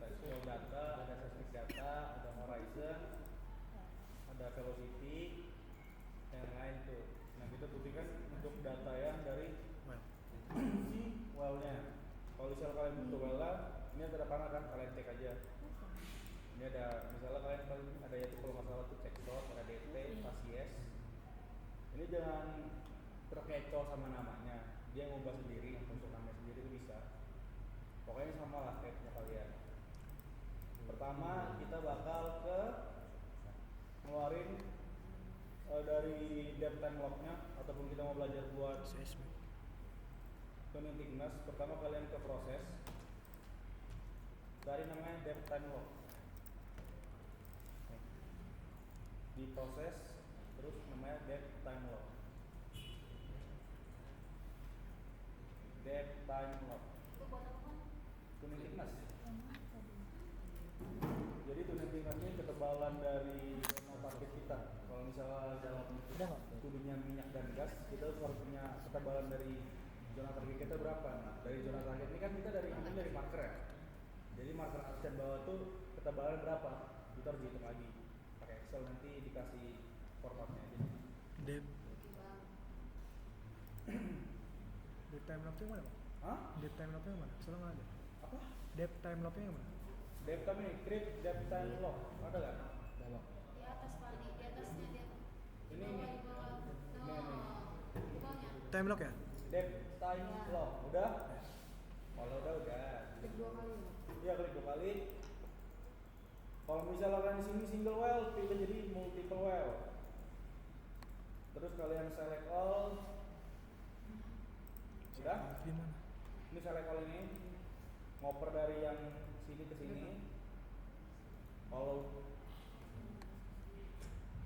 ada scroll data, ada seismic data, ada horizon, ada velocity, yang lain tuh. Nah kita butuhkan untuk data yang dari si well-nya. Kalau misalnya kalian butuh well, ini ada panah kan, kalian cek aja. Ini ada, misalnya kalian ada yaitu kalau masalah tuh cek slot, ada DT, yes. Ini jangan terkecoh sama namanya. Dia ngubah sendiri, masuk namanya sendiri itu bisa. Pokoknya sama lah kayak punya kalian. Pertama kita bakal ke ngeluarin dari depth time log-nya ataupun kita mau belajar buat tuning thickness. Pertama kalian ke proses dari namanya depth time log. Di proses terus namanya depth time log. Depth time log. Tuning thickness. Jadi tuning thickness ini ketebalan dari zona target kita. Kalau misalnya dalam tudingnya minyak dan gas, kita harus punya ketebalan dari zona target kita berapa. Nah, dari zona target ini kan kita dari marker ya. Jadi marker atas dan bawah tuh ketebalan berapa? Kita harus hitung lagi. Pakai Excel nanti dikasih formatnya aja. Depth time lock yang mana, Pak? Hah? Depth time lock yang mana? Soalnya nggak ada. Apa? Depth time lock yang mana? Depth time ini, create depth time log. Ada nggak? Dalam. Di atas Pak, di atasnya dia. Ini. Di bawah. Di bawahnya. Time lock ya? Depth time log. Udah? Kalau udah. Klik 2 kali. Iya, klik 2 kali. Kalau misalnya kalian di sini single well, pilih jadi multiple well. Terus kalian select all. Sudah? Di mana? Ini select all ini. Ngoper dari yang sini ke sini. Kalau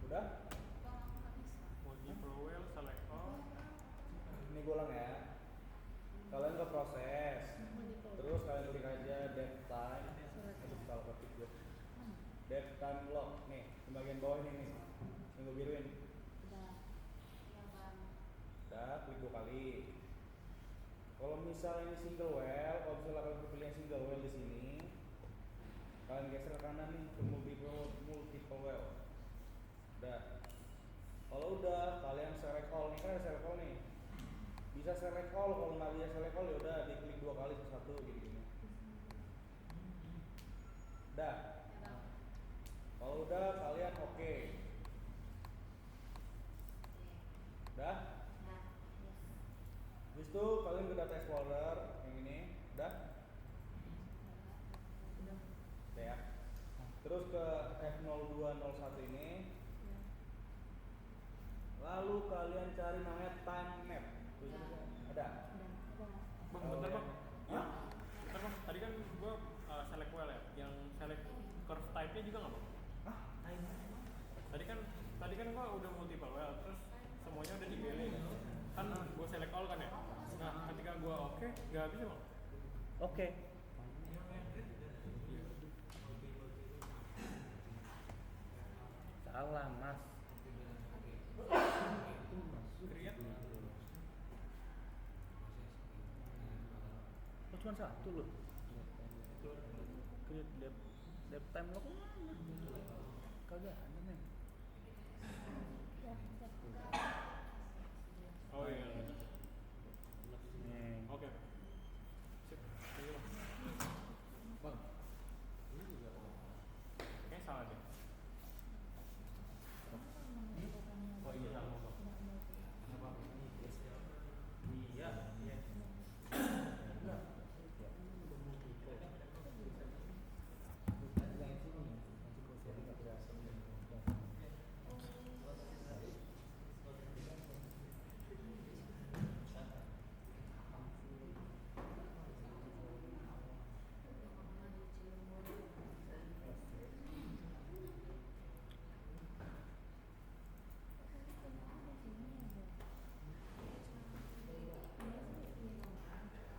udah? Bang, aku nggak bisa. Multiple well, select all. Ini gue ulang ya. Kalian ke proses. Terus kalian klik aja depth time. Untuk kalau ketik gue. Depth time log. Nih, di bagian bawah ini nih. Yang gue biruin. Udah. Iya, Bang. Udah, klik 2 kali. Kalau misalnya ini single well, kalau misalnya kalian pilih yang single well di sini, kalian geser ke kanan nih ke multiple well. Udah. Kalau udah, kalian select all nih, kan ada select all nih. Bisa select all, kalau nggak bisa select all ya udah diklik 2 kali satu gini. Udah. Ya, Bang. Kalau udah, kalian oke. Udah? Nah, yes. Habis itu kalian ke data explorer yang ini, udah? Udah. Udah ya. Terus ke F0201 ini. Lalu kalian cari namanya time map. Ada? Bang, bentar bang. Hah? Bentar bang, tadi kan gua select well ya. Yang select curve type-nya juga nggak bang? Hah? Tadi kan gua udah multiple well, terus semuanya udah dipilih. Kan gua select all kan ya. Nah, ketika gua oke, nggak bisa bang. Oke. Salah, Mas. Create. Oh, cuma satu loh. Create depth time lo kagak ada nih. Oh iya. Nih. Oke. Sip. Thank you, bang. Bang. Kayaknya salah deh. Oh iya salah bang. Kenapa? Iya.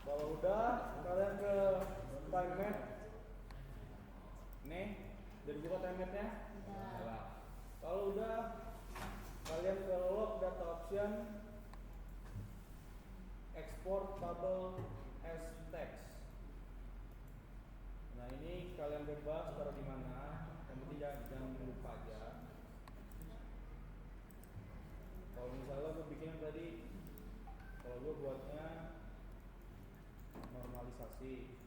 Kalau udah, kalian ke time map. Nih, udah dibuka time mapnya? Udah. Kalau udah, kalian ke log data option, export table as text. Nah ini kalian bebas taruh di mana, yang penting jangan lupa aja. Kalau misalnya gue bikin tadi, kalau gue buatnya normalisasi.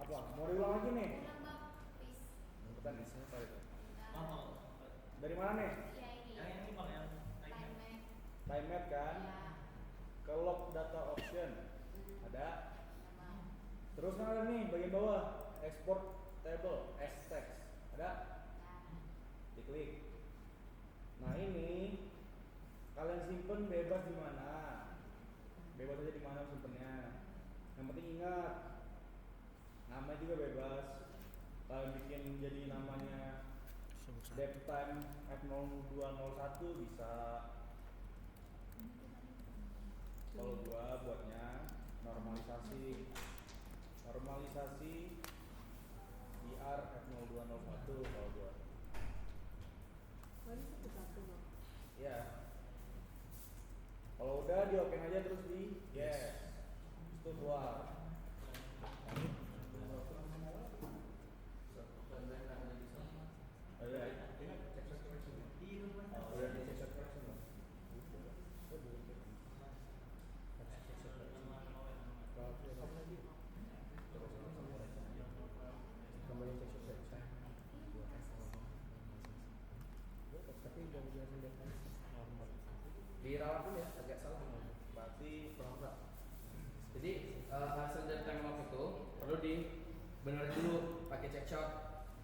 Apa? Mau diulang lagi nih? Ulang bang, please. Bukan di sini itu. Nah, Dari mana nih? ya ini. Yang ini bang yang Time map. Time map kan? Ya. Ke log data option ada. Sama. Terus kan ada nih bagian bawah export table as text ada. Ya. Diklik. Nah ini kalian simpen bebas di mana? Bebas aja di mana simpennya. Yang penting ingat namanya juga bebas. Kalian bikin jadi namanya DevTime F0201 bisa. Kalau gua buatnya normalisasi IR F0201 kalau gua. Baru satu bang. Ya. Kalau udah di open aja terus di yes. Itu keluar. Oh iya. Oh iya, di check correction loh. Kembali check correction. Tapi udah dijelasin datanya. Dirawat dulu ya, agak salah. Berarti Kurang. Jadi hasil dari time lock itu perlu dibenerin dulu pakai check shot.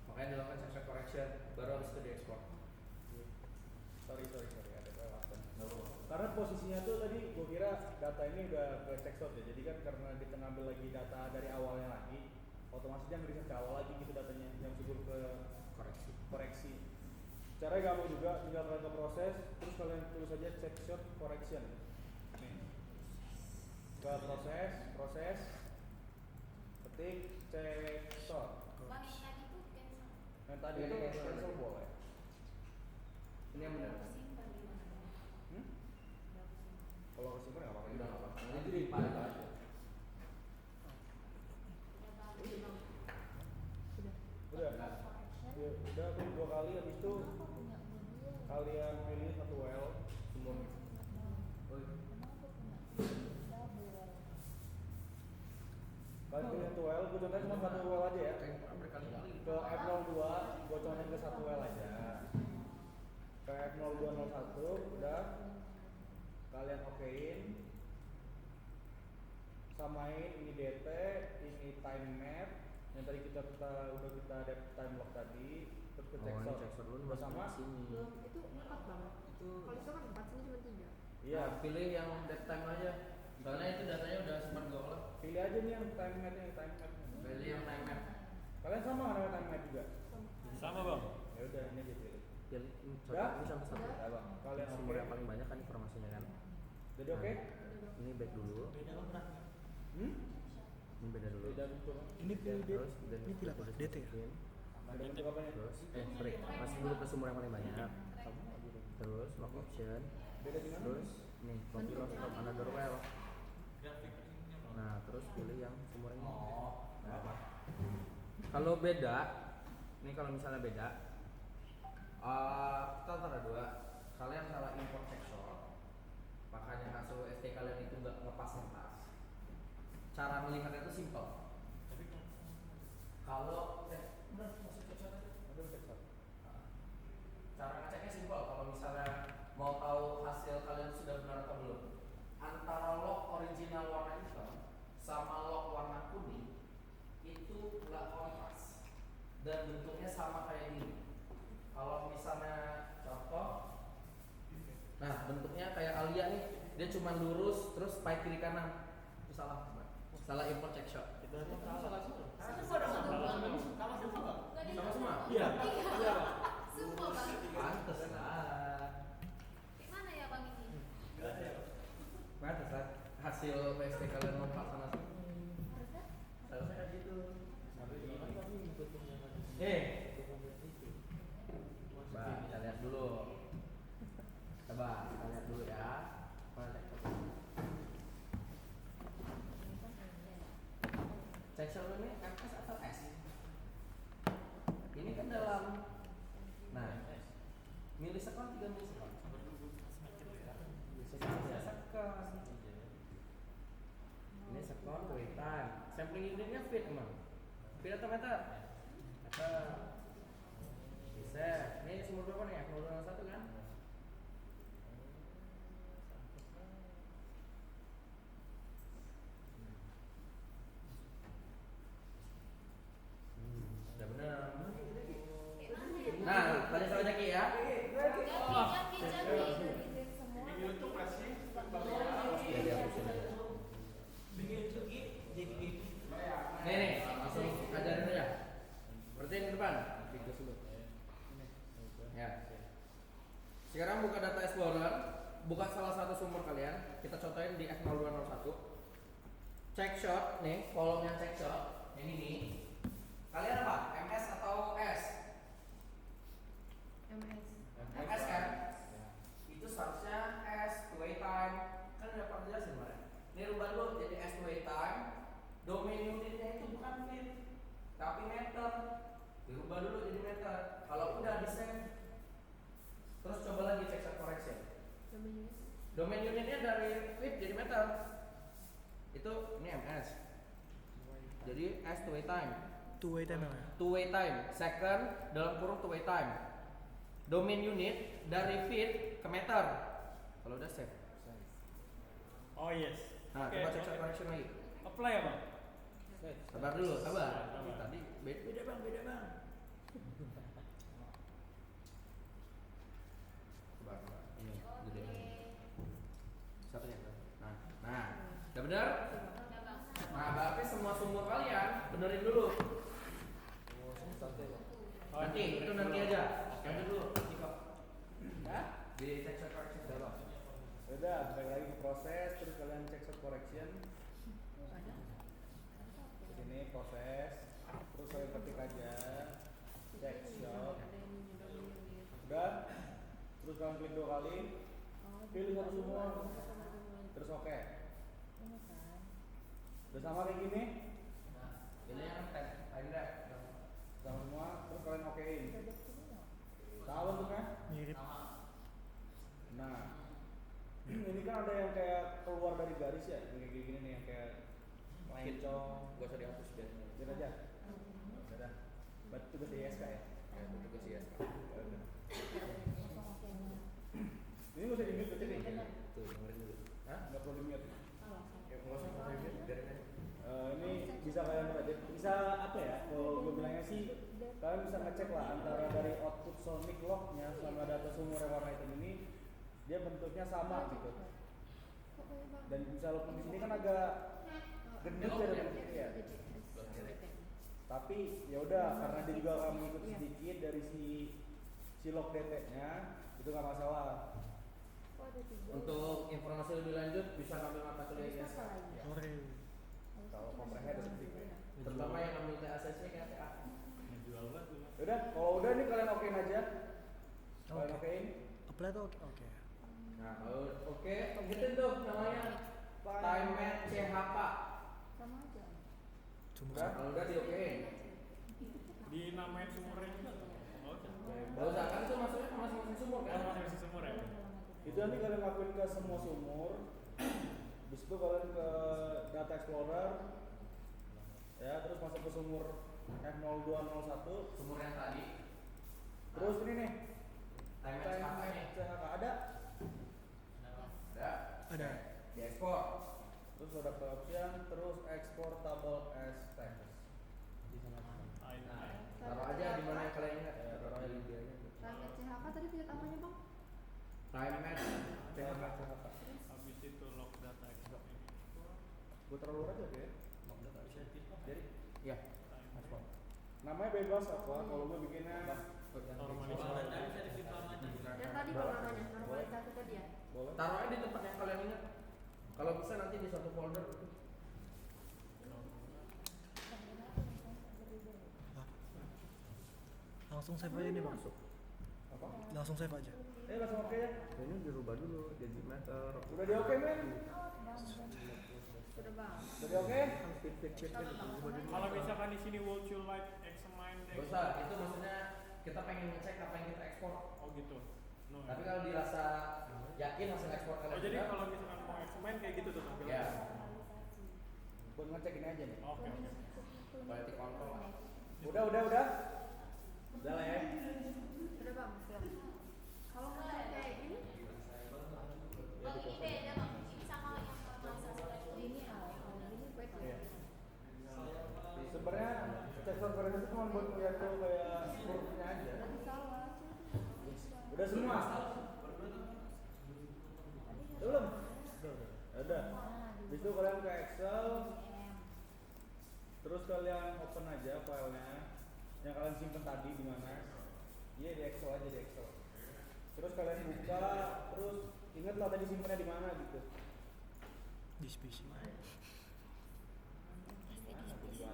Makanya dilakukan check shot correction, baru habis itu diekspor. sorry ada kelewatan. Karena posisinya tuh tadi gue kira data ini udah ke check shot ya. Jadi kan karena kita ngambil lagi data dari awalnya lagi, otomatis dia ngeriset ke awal lagi gitu datanya yang sebelum ke koreksi. Caranya gampang juga, tinggal kalian ke proses, terus kalian tulis aja check shot correction. Nih. Ke proses, ketik check shot. Bang, yang tadi tuh cancel. Yang tadi Iya, itu cancel. cancel boleh. Ini yang benar. Udah aku simpan di mana? Hmm? Udah aku simpan. Kalau kesimpan nggak apa-apa. Udah nggak apa-apa. Nanti Nanti di dipilih aja. Udah bang. Udah. Udah. Correction. Ya, udah aku 2 kali habis itu Kenapa punya dua? kalian pilih satu well semua. Oh, Kenapa punya double? Kalian pilih satu well, gue contohin cuma satu well aja ya. kayak berkali-kali. Ke F02, gue contohin ke satu well aja. Ke F0201 udah kalian okein, samain ini DT, ini time map yang tadi kita udah kita ada time lock tadi, terus ke check shot. Udah sama? Belum, itu 4 bang. Kalau itu kan 4, sini cuma 3. Iya. Nah, pilih yang dead time aja. Soalnya itu datanya udah sempat gue olah. Pilih aja nih yang time map-nya, yang time map. Pilih yang time map. Kalian sama ada time map juga? sama bang. Ya udah ini aja pilih. Pilih Udah? ini sampai satu. Udah, Bang. Kalian Sumber oke? yang paling banyak kan informasinya kan. Jadi oke? Ini back dulu. Hmm? Ini beda dulu. Beda bentuk. Ini pilih Terus dan ini pilih apa? DT ya? Beda bentuk apanya? Terus sorry, masuk dulu ke sumber yang paling banyak. Terus lock option. Beda di mana? Terus nih copy loss from another well. Nah terus pilih yang sumber ini. Nah, kalau beda, nih kalau misalnya beda, Kita antara dua. Kalian salah import check shot, makanya hasil ST kalian itu nggak ngepas ngepas. Cara melihatnya itu simple. Kalau udah masuk check shot aja. Ada check shot. Cara ngeceknya simpel. Kalau misalnya mau tahu hasil kalian sudah benar atau belum, antara log original warna hitam sama log warna kuning itu nggak kontras dan bentuknya sama kayak gini. Kalau misalnya contoh, nah bentuknya kayak Alia nih, dia cuma lurus terus spike kiri kanan, itu salah import check shot. Salah semua. Sama semua. Sama semua? Iya. Iya. Semua bang. Pantes lah. Gimana ya bang ini? Pantes lah. Hasil PST kalian lompat sana sini. Harusnya Harusnya gitu. Coba kita lihat dulu. Coba kita lihat dulu ya. ini MS atau S? Ini kan dalam, nah, milisekon 3 milisekon. Milisekon. Ini sekon wait time. Sampling unitnya feet emang. Feet atau meter? Meter. Bisa. Ini sumur berapa nih? 0,1 kan? Udah benar. Nah, tanya sama Jaki ya. Di YouTube masih Ya dihapusin aja. Nih, langsung ajarin aja. Berarti yang depan. Ya. Sekarang buka data explorer, buka salah satu sumur kalian. Kita contohin di F0201. Check shot nih, kolomnya check shot. Yang ini. Kalian apa? MS atau S? MS kan? Itu seharusnya S two way time. Kan udah pernah jelasin kemarin. Ini rubah dulu jadi S two way time. Domain unitnya itu bukan feet, tapi meter. Dirubah dulu jadi meter. Kalau udah di save, terus coba lagi check shot correction. Domain unitnya dari feet jadi meter. Itu ini MS. Jadi S two way time. Two way time ya? Two way time, second dalam kurung two way time. Domain unit dari feet ke meter. Kalau udah save. Oh yes. Nah, Oke, coba check shot oke. correction lagi. Apply ya, Bang? Sabar dulu, sabar. Sabar. Tadi beda bang, beda bang. Sabar, sabar. Ini gede. Satunya. Nah, udah benar? Nah, berarti semua sumur kalian benerin dulu. Nanti, itu nanti aja. Nanti dulu. Nanti kok. Di check shot correction dulu. Udah, balik lagi ke proses, terus kalian cek shot correction. Ini proses, terus kalian ketik aja check shot. Udah, terus kalian klik 2 kali, pilih satu semua, terus oke. Udah sama kayak gini, Ini yang time lap. sama semua, terus kalian okein. Tahu bentuknya? Mirip. Nah, ini kan ada yang kayak keluar dari garis ya, yang kayak gini nih, yang kayak lencong. Gak usah dihapus biar. Biar aja. Udah. Berarti tugas ISK ya? Ya, itu tugas ISK. Ini nggak usah di-mute berarti nih? Tuh, dengerin dulu. Hah? Nggak perlu di-mute. Ya, nggak usah di-mute, biarin aja. Ini bisa kalian bisa apa ya? Kalau gue bilangnya sih, kalian bisa ngecek lah antara dari output sonic lognya sama data sumur yang warna hitam ini, dia bentuknya sama gitu. Dan bisa walaupun di sini kan agak gendut ya bentuknya ya. Tapi ya udah, karena dia juga akan mengikuti sedikit dari si log DT-nya, itu nggak masalah. Untuk informasi lebih lanjut bisa ngambil mata kuliah ISK. Ya. Sore. Kalau comprehend ada sedikit. Terutama yang ngambil TASSC kan TA. Jual banget tuh. Udah, kalau udah nih kalian okein aja. Kalian Oke. okein. Apply tuh oke. Nah, kalau oke, gitu tuh namanya time match CHK. Cuma Nah, kalau udah diokein. Di namain sumurnya juga tuh. Oh, Gak usah, kan itu maksudnya ke masing-masing sumur kan? masih sumur ya? Itu nanti kalian lakuin ke semua sumur. Habis itu kalian ke data explorer. Ya, terus masuk ke sumur F0201. Sumur yang tadi. Terus ini nih. Time match CHK nya. CHK ada. Ada. ada. Diekspor. Terus ada ke option, terus exportable as text. Di sana. Taruh aja di mana yang kalian ingat. Ya, taruh aja di dia aja. CHK tadi field apanya bang? Time match CHK. CHK. Habis itu log data export ini. Gue taruh luar aja deh. Jadi, Ya. ekspor. Namanya bebas apa? Kalau gue bikinnya Normalisasi. Yang tadi bang namanya, normalisasi tadi ya? boleh. Taruh aja di tempat yang kalian ingat. Kalau bisa nanti di satu folder. Langsung save aja nih bang. Apa? Langsung save aja. Langsung oke ya. Ini dirubah dulu jadi meter. Udah di oke men? Sudah bang. Jadi oke? Kalau misalkan di sini would you like examine the Gak usah, itu maksudnya kita pengen ngecek apa yang kita ekspor. Oh gitu. No. Tapi kalau dirasa yakin hasil ekspor kalian Oh jadi benar, kalau misalkan mau examine kayak gitu tuh tampilannya. ya Buat ngecek ini aja nih. Oke. quality control lah. Udah. Udah lah ya. Sudah bang. Siap. Kalau mau kayak gini, Bang ini beda bang. Ini sama yang normalisasi. ini kalau ini baik Iya. ya. Sebenarnya cek conference itu cuma buat ngeliat tuh kayak hurufnya aja. Nanti salah. Udah semua? Belum? Udah. Habis itu kalian ke Excel, terus kalian open aja filenya yang kalian simpen tadi di mana? Iya di Excel aja di Excel. Terus kalian buka, terus ingatlah tadi simpennya di mana gitu. Di PC.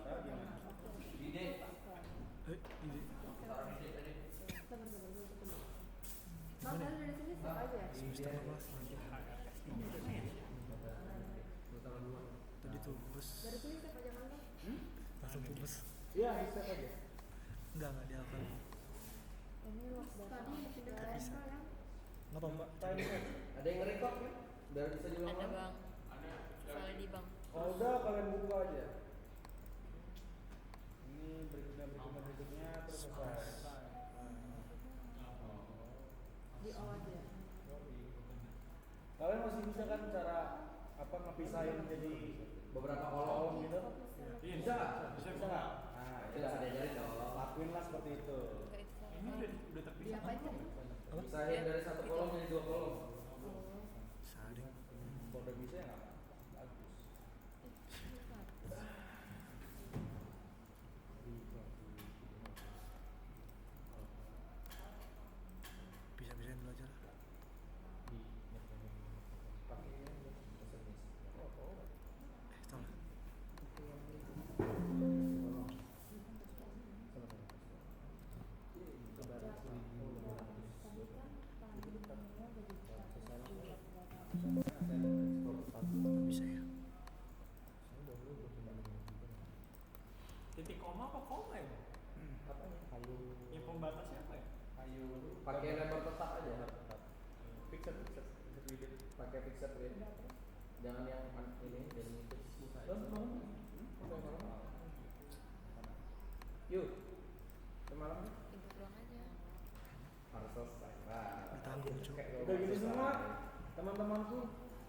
Taruh di mana? Di D, Ini taruh di D tadi. Sabar. Bang dari sini siap aja ya. semester 14 lagi. Tadi tuh bus. Dari sini siap aja kan bang. Langsung ke bus. Iya, bisa aja. Enggak dihafal. Ini luas banget. Tadi pindah ke Bisa. SK ya. Enggak apa-apa. Ada yang nge-record kan? Biar bisa diulang Ada lagi. bang. Soalnya di bang. Kalau udah kalian buka aja. Ini berikutnya terus selesai. Di O aja. Kalian masih bisa kan cara apa ngepisahin jadi Beberapa kolom kolom gitu? Iya. Bisa nggak? Bisa. Bisa nggak? Nah, itu nggak usah diajarin dong. lakuin lah seperti itu. Ini udah Di terpisah. apa aja? Pisahin dari satu kolom jadi 2 kolom. Sading. Kalau udah bisa ya nggak apa-apa. Bagus. Bisa-bisain dulu aja lah. Salah. Bisa ya. Titik koma apa koma ya? Yang pembatasnya apa ya? Pakai lembar tetap aja. Fixed widget. Pakai fixed width. Jangan yang ini dan itu. Yuk. Semalam Ibu pulang aja. harus selesai. Nah, Ditanggung cu. Udah gitu semua teman-temanku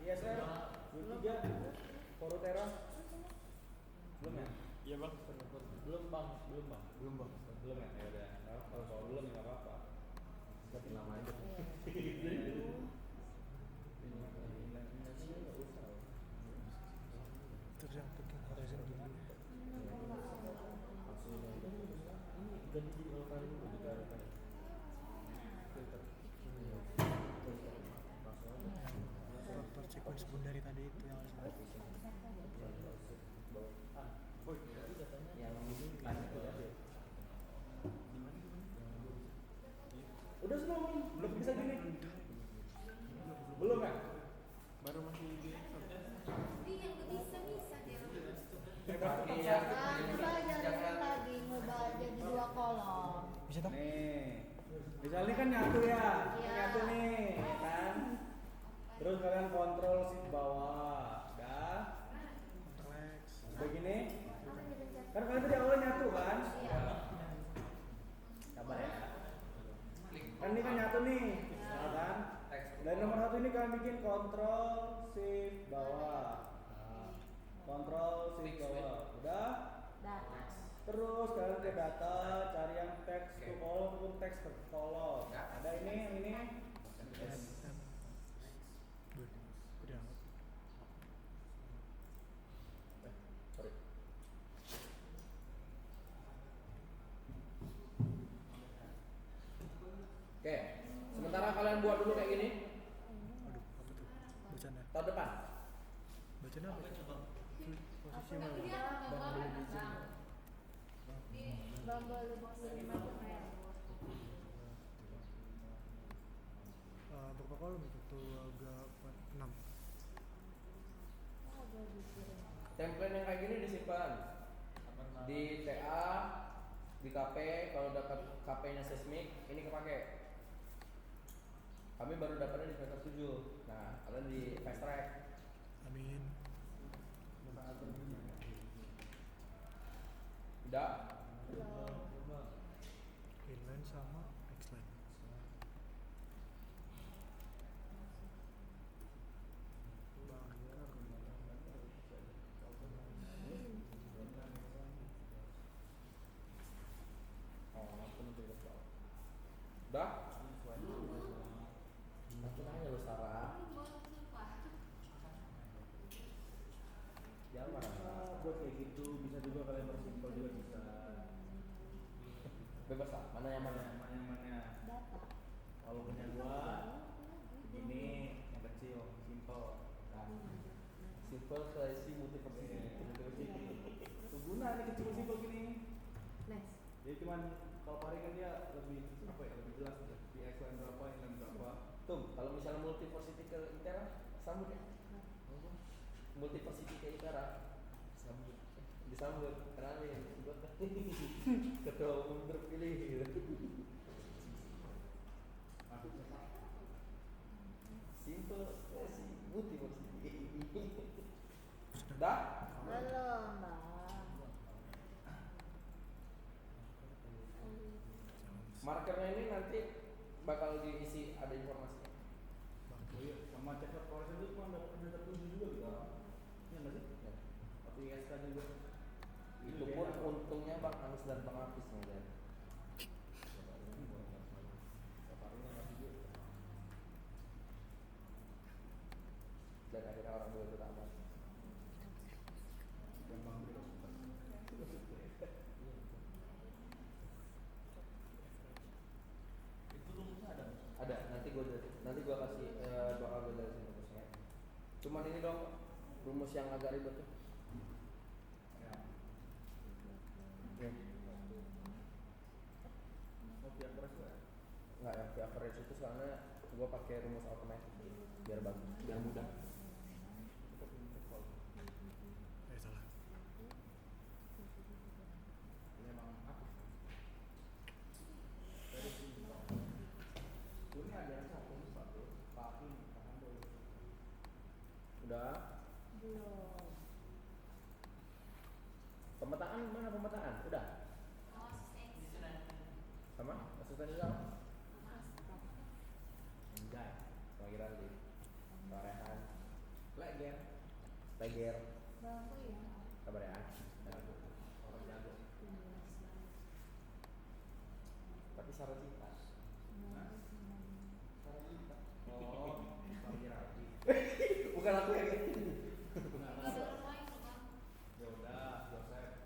ISR, U3, Forutera. Belum ya? Iya bang. Belum bang. Belum ya? Ya udah. Nah, kalau belum ya nggak apa-apa. tapi lama aja. Terus yang bikin horizon dulu. Ganti jadi kalau dulu juga ada. Faktor sequence pun dari tadi itu yang harus Yang lanjut udah. Udah semua belum bisa gini. Belum ya? Baru masih di Ini yang nggak bisa dia. Pakai yang Coba ajarin lagi ngubah jadi 2 kolom. bisa tak? Nih, misalnya kan nyatu ya, Iya. nyatu nih, ya kan? Terus kalian kontrol shift bawah, dah. Begini, kan kalian tadi awalnya nyatu kan? Sabar ya. Kan ini kan nyatu nih, ya kan? Dan nomor 1 ini kalian bikin kontrol shift bawah, kontrol shift bawah, udah? Data. Terus kalian ke data, cari yang text to column ataupun text per column. Ada ini, yang ini. Udah. sorry. Oke, sementara kalian buat dulu kayak gini, Aduh, apa tuh? Bacanya. tahun depan. Bacanya apa? Posisi mana? Dia gambar bang. Bumble lebih kirim aja kayak. Berapa kolom itu? Tuh agak 6. Ada dikirim. Template yang kayak gini disimpan di TA, di KP. Kalau dapat KP-nya seismik, ini kepake. Kami baru dapatnya di semester 7. Nah, kalian di fast track. Amin. Udah? Inline sama Xline. Udah? Nanti nanya lu Sarah. Jangan marah. Buat kayak gitu bisa juga kalian bersimpel juga bisa. Bebas lah, mana yang mana. Mana. Data. Kalau punya gua ini yang kecil, simple. Nah, Simple seleksi multiversity. guna nih kecil simple gini. Next. Jadi cuman kalau pari kan dia lebih apa ya, lebih jelas gitu. Di X1 berapa, ini berapa. Tuh, kalau misalnya multiversity ke ITERA, sambut ya. Multiversity ke ITERA, sambut. Disambut, kenalin. Gua ketua umum terpilih gitu. Simple seleksi multiversity. Dah? Belum, Bang. Markernya ini nanti bakal diisi, ada informasi. Oh iya, sama cek proses itu cuma dapat kerja tertuju juga gitu. Iya nggak sih? Ya. Tapi ISK juga. Itu pun untungnya Bang Anis dan Bang Hafiz nih. Dan akhirnya orang tua itu tamat. Itu rumusnya ada. Ada, nanti gua kasih bakal gue jelasin rumusnya. Cuman ini dong rumus yang agak ribet tuh. Ya. Ya. Oh, pihak keras ya. Enggak, yang pihak average itu soalnya gua pakai rumus automatic biar bagus, biar mudah. Salah. Ini emang apa? Dari sini. Ini ada satu satu. Pakai tahan dulu. Udah? Belum. Pemetaan mana pemetaan? Udah? Oh, asisten. Sama? Asisten juga? Enggak. Panggilan di Parehan. Leger. Bang, oh iya. Kabar ya? Orang jago. Tapi Sarah cinta. Sarah cinta. Oh, pagi rapi. Bukan aku yang gitu. Enggak ada lain, Bang. Ya udah, Joseph.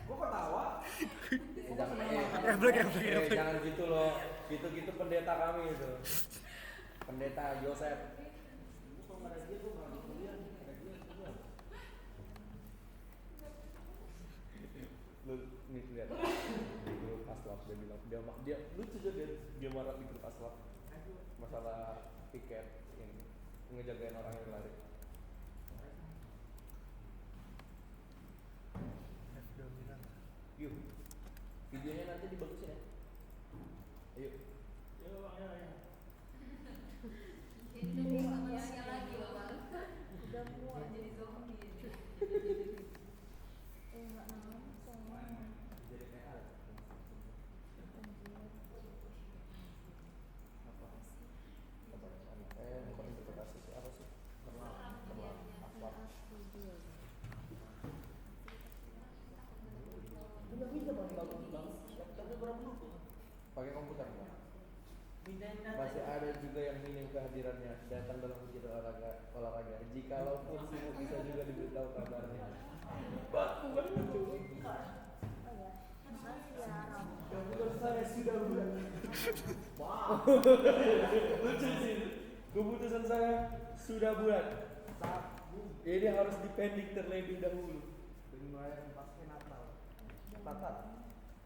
Gua ketawa. Jangan gitu loh. Gitu pendeta kami itu. Pendeta Yosef. Kalau nggak ada dia, gua nggak kuliah. Ada dia juga. Lu nih lihat di grup Aslap dia bilang dia lucu juga dia marah di grup Aslap masalah tiket ini ngejagain orang yang lari. F dominan. Yuk, videonya nanti dibagusin ya. Ayo. Ya, Bang, ya. Jadi udah bisa manusia lagi, Bang. Udah muat jadi zombie. Enggak nangis. Jadi PA. Bukan interpretasi sih, apa sih? Aslap. Udah bisa Bang, bagus banget. Laptopnya berapa dulu? Pakai komputer Bang. Masih ada juga yang minim kehadirannya datang dalam kegiatan olahraga. Jikalaupun sibuk bisa juga diberitahu kabarnya. Baku banget tuh. Oh ya. Makasih ya, Ram. Komputer saya sudah bulat. Wow. Lucu sih. Keputusan saya sudah bulat. Ini harus dipending terlebih dahulu. Dengan merayakan pasca Natal. Natal.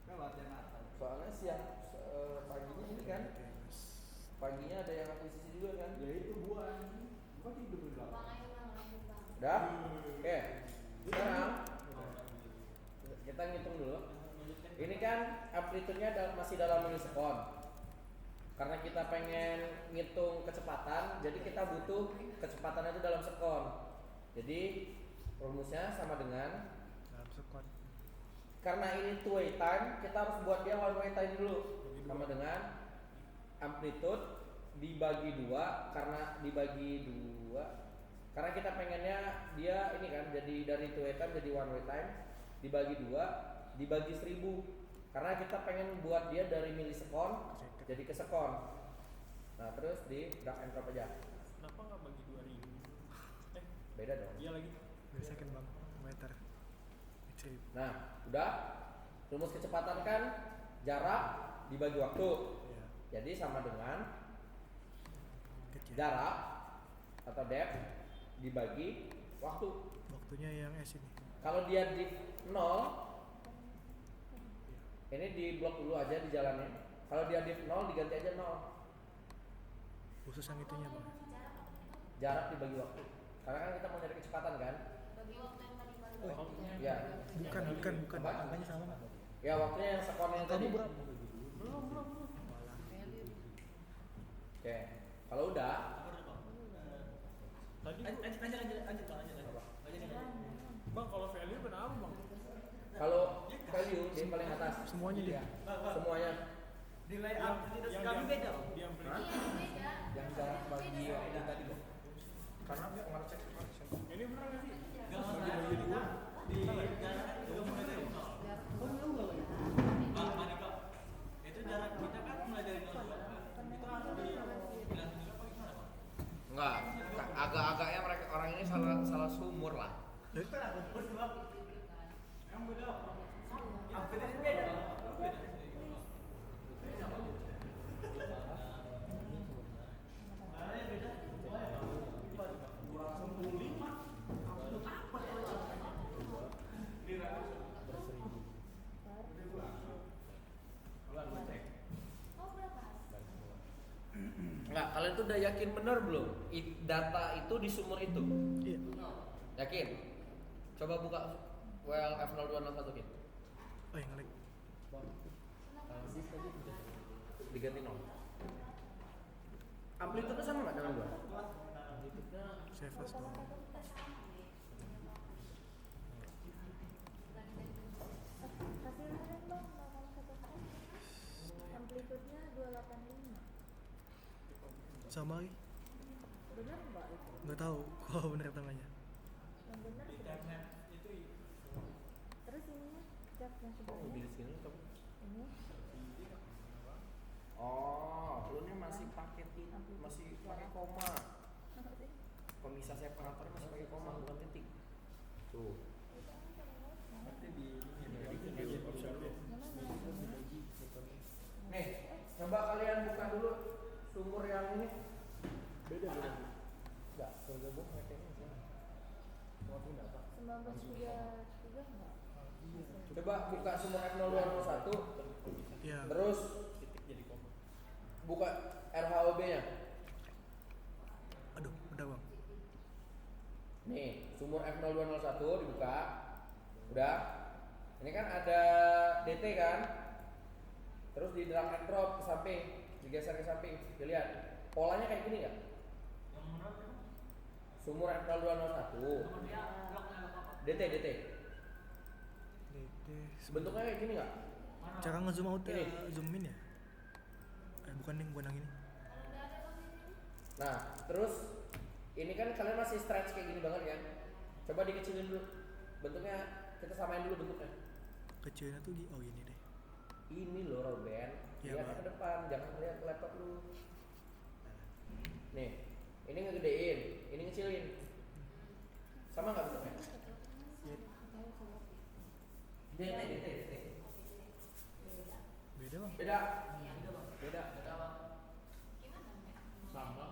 Kan latihan Natal. Soalnya siang paginya ini kan. Paginya ada yang akuisisi juga kan. Ya itu gua. Gua tidur di belakang. Bang, ayo Bang, lanjut Bang. Udah? Oke. Sekarang kita ngitung dulu. Ini kan amplitude-nya masih dalam milisekon. Karena kita pengen ngitung kecepatan, jadi kita butuh kecepatannya itu dalam sekon. Jadi rumusnya sama dengan, dalam sekon. karena ini two way time, kita harus buat dia one way time dulu. Sama dengan amplitude dibagi 2, karena dibagi 2 karena kita pengennya dia ini kan jadi dari two way time jadi one way time, dibagi 2 dibagi 1000, karena kita pengen buat dia dari milisekon jadi ke sekon. Nah terus di drag and drop aja. Kenapa nggak bagi 2000? Beda dong. Iya lagi. Millisecond bang, meter. X1000. Nah udah, rumus kecepatan kan jarak dibagi waktu, Iya. jadi sama dengan Kecil. jarak atau depth dibagi waktu. Waktunya yang S ini. Kalau dia di 0, ini di blok dulu aja di jalannya. Kalau dia di 0 diganti aja 0. Khusus yang itunya bang. Jarak dibagi waktu. Karena kan kita mau nyari kecepatan kan? Bagi waktu yang tadi baru. Ya. Bukan. Apa? Angkanya sama nggak? Ya waktunya yang sekon yang tadi. Kamu berapa? Oke. Kalau udah, Tadi apa? bang kalau value kenapa bang? Kalau value dia paling atas. Semuanya dia. Semuanya. Nilai Yang amplitude kami beda. Di amplitude. Hah? Iya, beda. Yang jarak bagi waktu tadi dong. Karena dia pengaruh cek Ini bener nggak sih? Bagi-bagi dua. Di jarak juga mulai dari 0. Bang, Manika, itu jarak kita kan mulai dari 0 juga. Itu harus dibilang juga apa gimana bang? Enggak, agak-agaknya mereka orang ini salah sumur lah. Itu kan aku bos bang. Yang beda. Amplitude beda. Oh, berapa? Enggak, kalian tuh udah yakin bener belum? Data itu di sumur itu. Iya. Yakin? Coba buka WL F0201 Kin. Oh yang ngelik. Diganti 0. Amplitude sama nggak dengan gua? Saya fast dong. Hasilnya kan bang, 0,14. Amplitude-nya 285. Sama lagi? Benar nggak itu? Nggak tahu kalau bener tangannya. Yang benar berapa? Terus ininya, cap yang Oh, sebelumnya. di sini kamu. Ini Oh, lu ini masih pakai masih pakai koma. apa sih? Pemisah separatornya masih pakai koma bukan titik. Tuh. Berarti di ini option dulu. Nih, coba kalian buka dulu sumur yang ini. Beda. Enggak, tergabung mereka ini sini. Cuma pindah, Pak. 1933 enggak? Coba buka sumur F0201, Iya. terus Jadi koma. buka RHOB-nya. Aduh, udah bang. Nih, sumur F0201 dibuka. Udah. Ini kan ada DT kan? Terus di drag and drop ke samping, digeser ke samping. Dilihat. Polanya kayak gini enggak? Yang menurut itu Sumur F0201. dia bloknya apa? DT. DT. Bentuknya kayak gini enggak? Cara nge-zoom out Ini. zoom in ya? Bukan nih, bukan yang ini. Nah, terus ini kan kalian masih stretch kayak gini banget kan? Coba dikecilin dulu. Bentuknya kita samain dulu bentuknya. Kecilnya tuh oh gini deh. Ini loh Robben. Iya, Lihat Bang. ke depan, jangan lihat ke laptop lu. Nih, ini ngegedein, ini ngecilin. Sama nggak bentuknya? DT. Beda bang. Beda. Beda. Sama.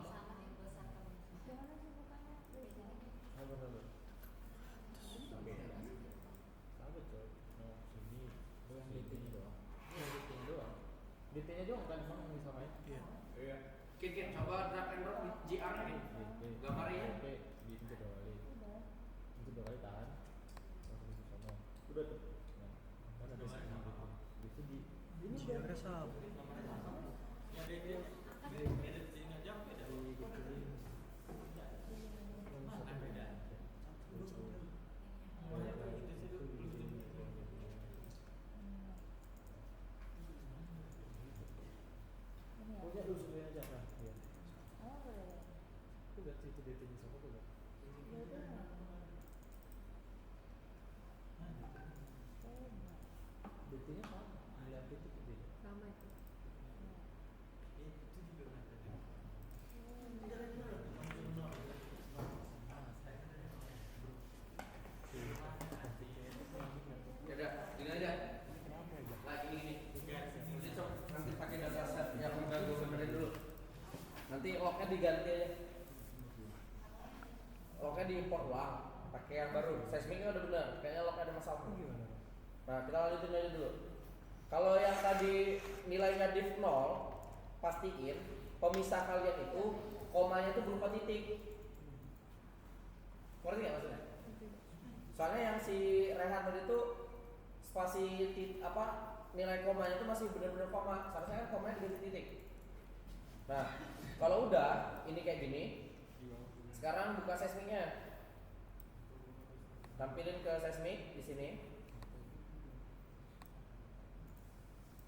Gimana sih bukannya? Bener. Sama coy. Nah, sini. Yang DT-nya doang. DT-nya doang. DT-nya doang kan emang yang disamain. Iya. Iya. Kin, coba drag and drop di GR nya nih. Gambarnya. Oke, di balik. kali tahan langsung ke sono udah tuh nah, kan ada sini gitu itu di ini Sebenarnya sama. pokoknya lu sesuai aja nah ya Oh, boleh. itu lihat situ DT-nya sama tuh lihat DT-nya sama nilai itu gede Sama itu. Ya udah, gini aja. Nah, gini. Nanti nanti pakai data set yang udah gue benerin dulu. Nanti lognya diganti aja. Lognya diimport ulang, pakai yang baru. Seismiknya udah bener, kayaknya lognya ada masalah. Nah, kita lanjutin aja dulu. Kalau yang tadi nilainya div 0, pastiin pemisah kalian itu komanya itu berupa titik. Ngerti nggak maksudnya? Soalnya yang si Rehan tadi itu spasi nilai komanya itu masih benar-benar koma. Seharusnya kan komanya diganti titik. Nah, kalau udah ini kayak gini, sekarang buka seismiknya. Tampilin ke seismik di sini.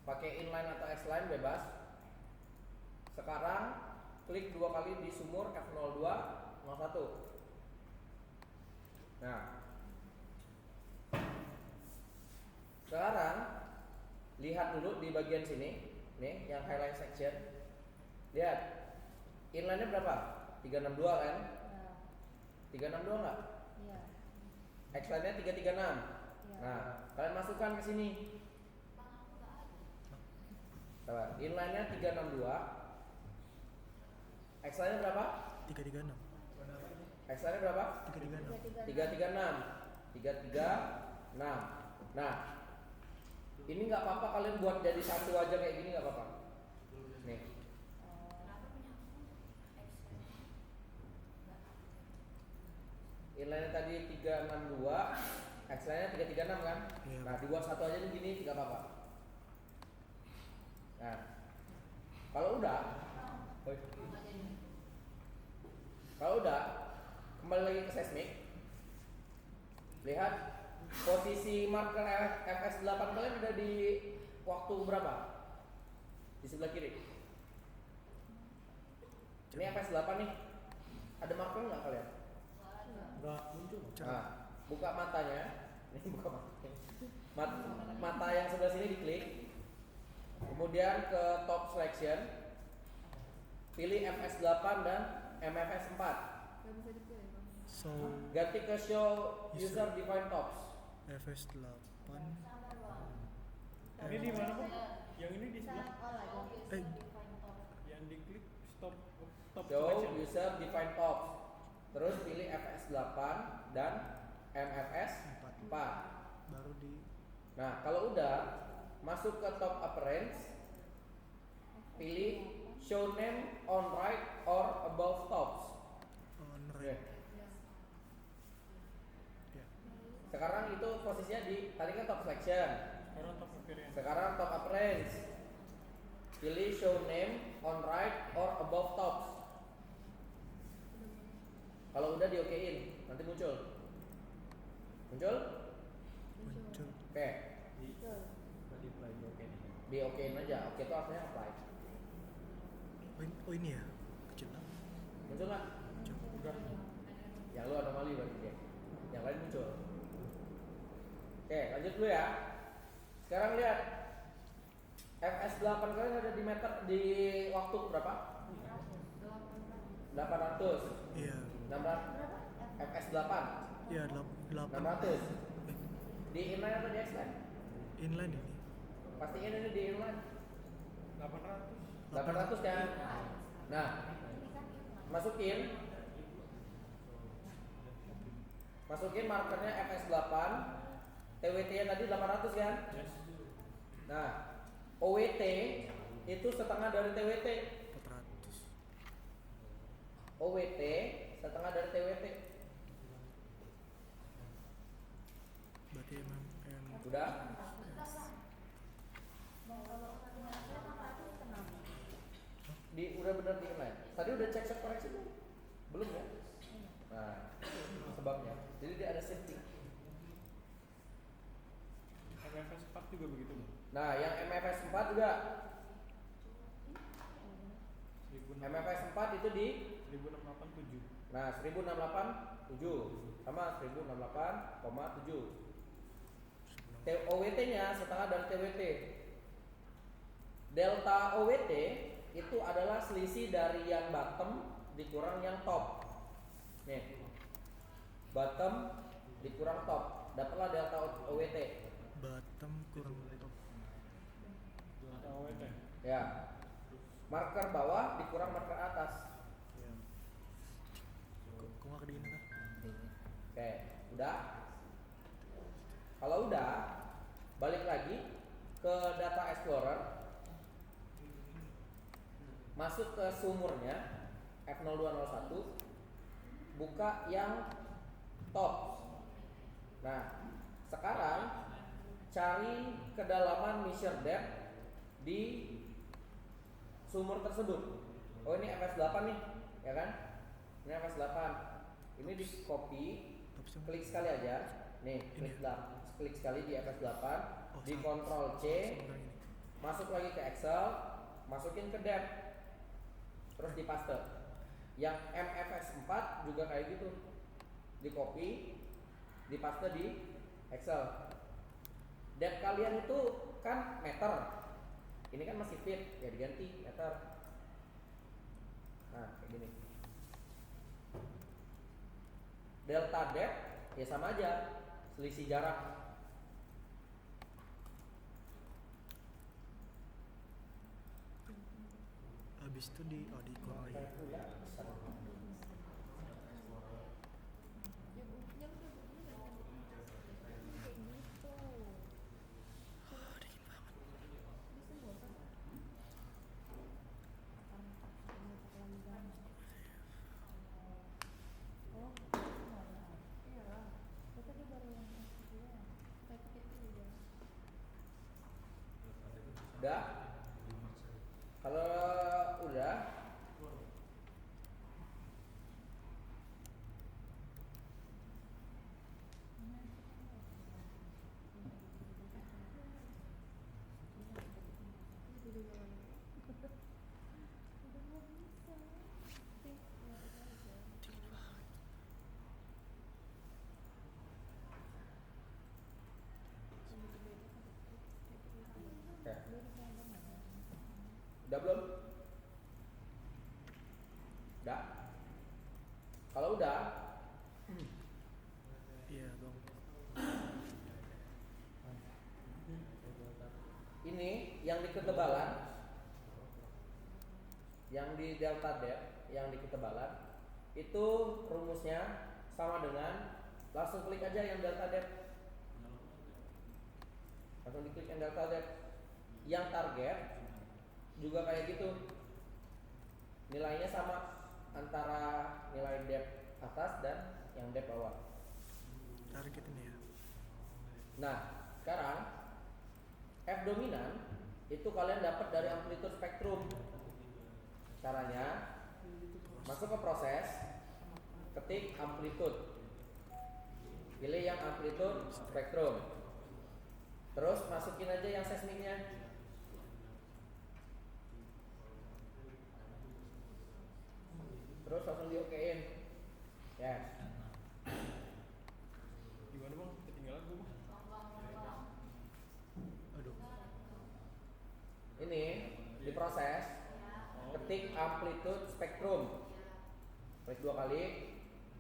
Pakai inline atau X-line bebas. Sekarang klik 2 kali di sumur F02 01. Nah, sekarang lihat dulu di bagian sini, nih yang highlight section. Lihat, inline-nya berapa? 362 kan? Ya. 362 enggak? Iya. X-line-nya 336. Iya. Nah, kalian masukkan ke sini. Coba, inline-nya 362. X-line-nya berapa? 336. X-line-nya berapa? 336. 336. Nah, ini nggak apa-apa kalian buat jadi satu aja kayak gini nggak apa-apa. Nih. Inline tadi 362, X-line-nya 336 kan? Iya. Nah, dibuat satu aja nih gini nggak apa-apa. Nah, kalau udah, kembali lagi ke seismik. Lihat posisi marker FS8 kalian ada di waktu berapa? Di sebelah kiri. Ini FS8 nih. Ada marker nggak kalian? nggak muncul Nah, buka matanya. Ini buka matanya. Mata yang sebelah sini diklik. Kemudian ke top selection. Pilih FS8 dan MFS4. Gak bisa dipilih Bang. So Ganti ke show user define tops. FS8 Ini di mana kok? Yang ini di sebelah. eh Yang diklik stop Show selection. user define tops. Terus pilih FS8 dan MFS4. baru di Nah, kalau udah masuk ke top appearance, pilih show name on right or above tops. on Oke. right. Ya. Sekarang itu posisinya di tadi kan top selection. Sekarang top appearance. Sekarang top appearance. Pilih show name on right or above tops. Kalau udah diokein, nanti muncul. Muncul? Muncul. Oke. di play oke nih Diokein aja. Oke itu artinya apply. Oh ini ya kecil lah. Muncul nggak? Muncul. Yang lu anomali berarti ya. Yang lain muncul. Oke, lanjut dulu ya. Sekarang lihat FS8 kalian ada di meter di waktu berapa? 800. Iya. 600 FS8 Iya 8 600. Di inline atau di X-line? inline ini. Pastiin ini di inline 800. 800 kan? Nah, masukin markernya FS8, TWT-nya tadi 800 kan? Yes. Nah, OWT itu setengah dari TWT. 400. OWT setengah dari TWT. Udah? Udah bener di inline. Tadi udah cek set koreksi belum? Belum ya? Nah, sebabnya. Jadi dia ada setting. MFS 4 juga begitu Bang. Nah, yang MFS 4 juga. MFS 4 itu di 1687. nah 1687 sama 1688,7. OWT-nya setengah dari TWT. Delta OWT itu adalah selisih dari yang bottom dikurang yang top. Nih. Bottom dikurang top. Dapatlah delta OWT. Bottom kurang top. AWT. Ya. Marker bawah dikurang marker atas. Ya. Kok nggak kedein kah? Oke, udah. Kalau udah, balik lagi ke Data Explorer. Masuk ke sumurnya F0201. Buka yang top. Nah, sekarang cari kedalaman measure depth di sumur tersebut. Oh, ini FS8 nih, ya kan? Ini FS8. Ini di copy, klik sekali aja. Nih, klik sekali di FS8, di Ctrl C, masuk lagi ke Excel, masukin ke depth. Terus di paste. Yang MFS4 juga kayak gitu. Di copy, di paste di Excel. Depth kalian itu kan meter. Ini kan masih feet, ya diganti meter. Nah, kayak gini. Delta depth ya sama aja, selisih jarak. Habis itu di kurang lagi. Udah? Kalau udah, ya. Udah belum? Udah? Kalau udah, Iya bang. ini yang di ketebalan, yang di delta depth, yang di ketebalan, itu rumusnya sama dengan langsung klik aja yang delta depth. Langsung diklik yang delta depth. Yang target juga kayak gitu. Nilainya sama antara nilai depth atas dan yang depth bawah. Target ini ya. Nah, sekarang F dominan itu kalian dapat dari amplitude spektrum. Caranya masuk ke proses, ketik amplitude. Pilih yang amplitude spektrum. Terus masukin aja yang seismiknya. Terus langsung di okein. Yes. Gimana Bang? Ketinggalan gue Bang. Aduh. Ini diproses, ketik amplitude spektrum, klik 2 kali,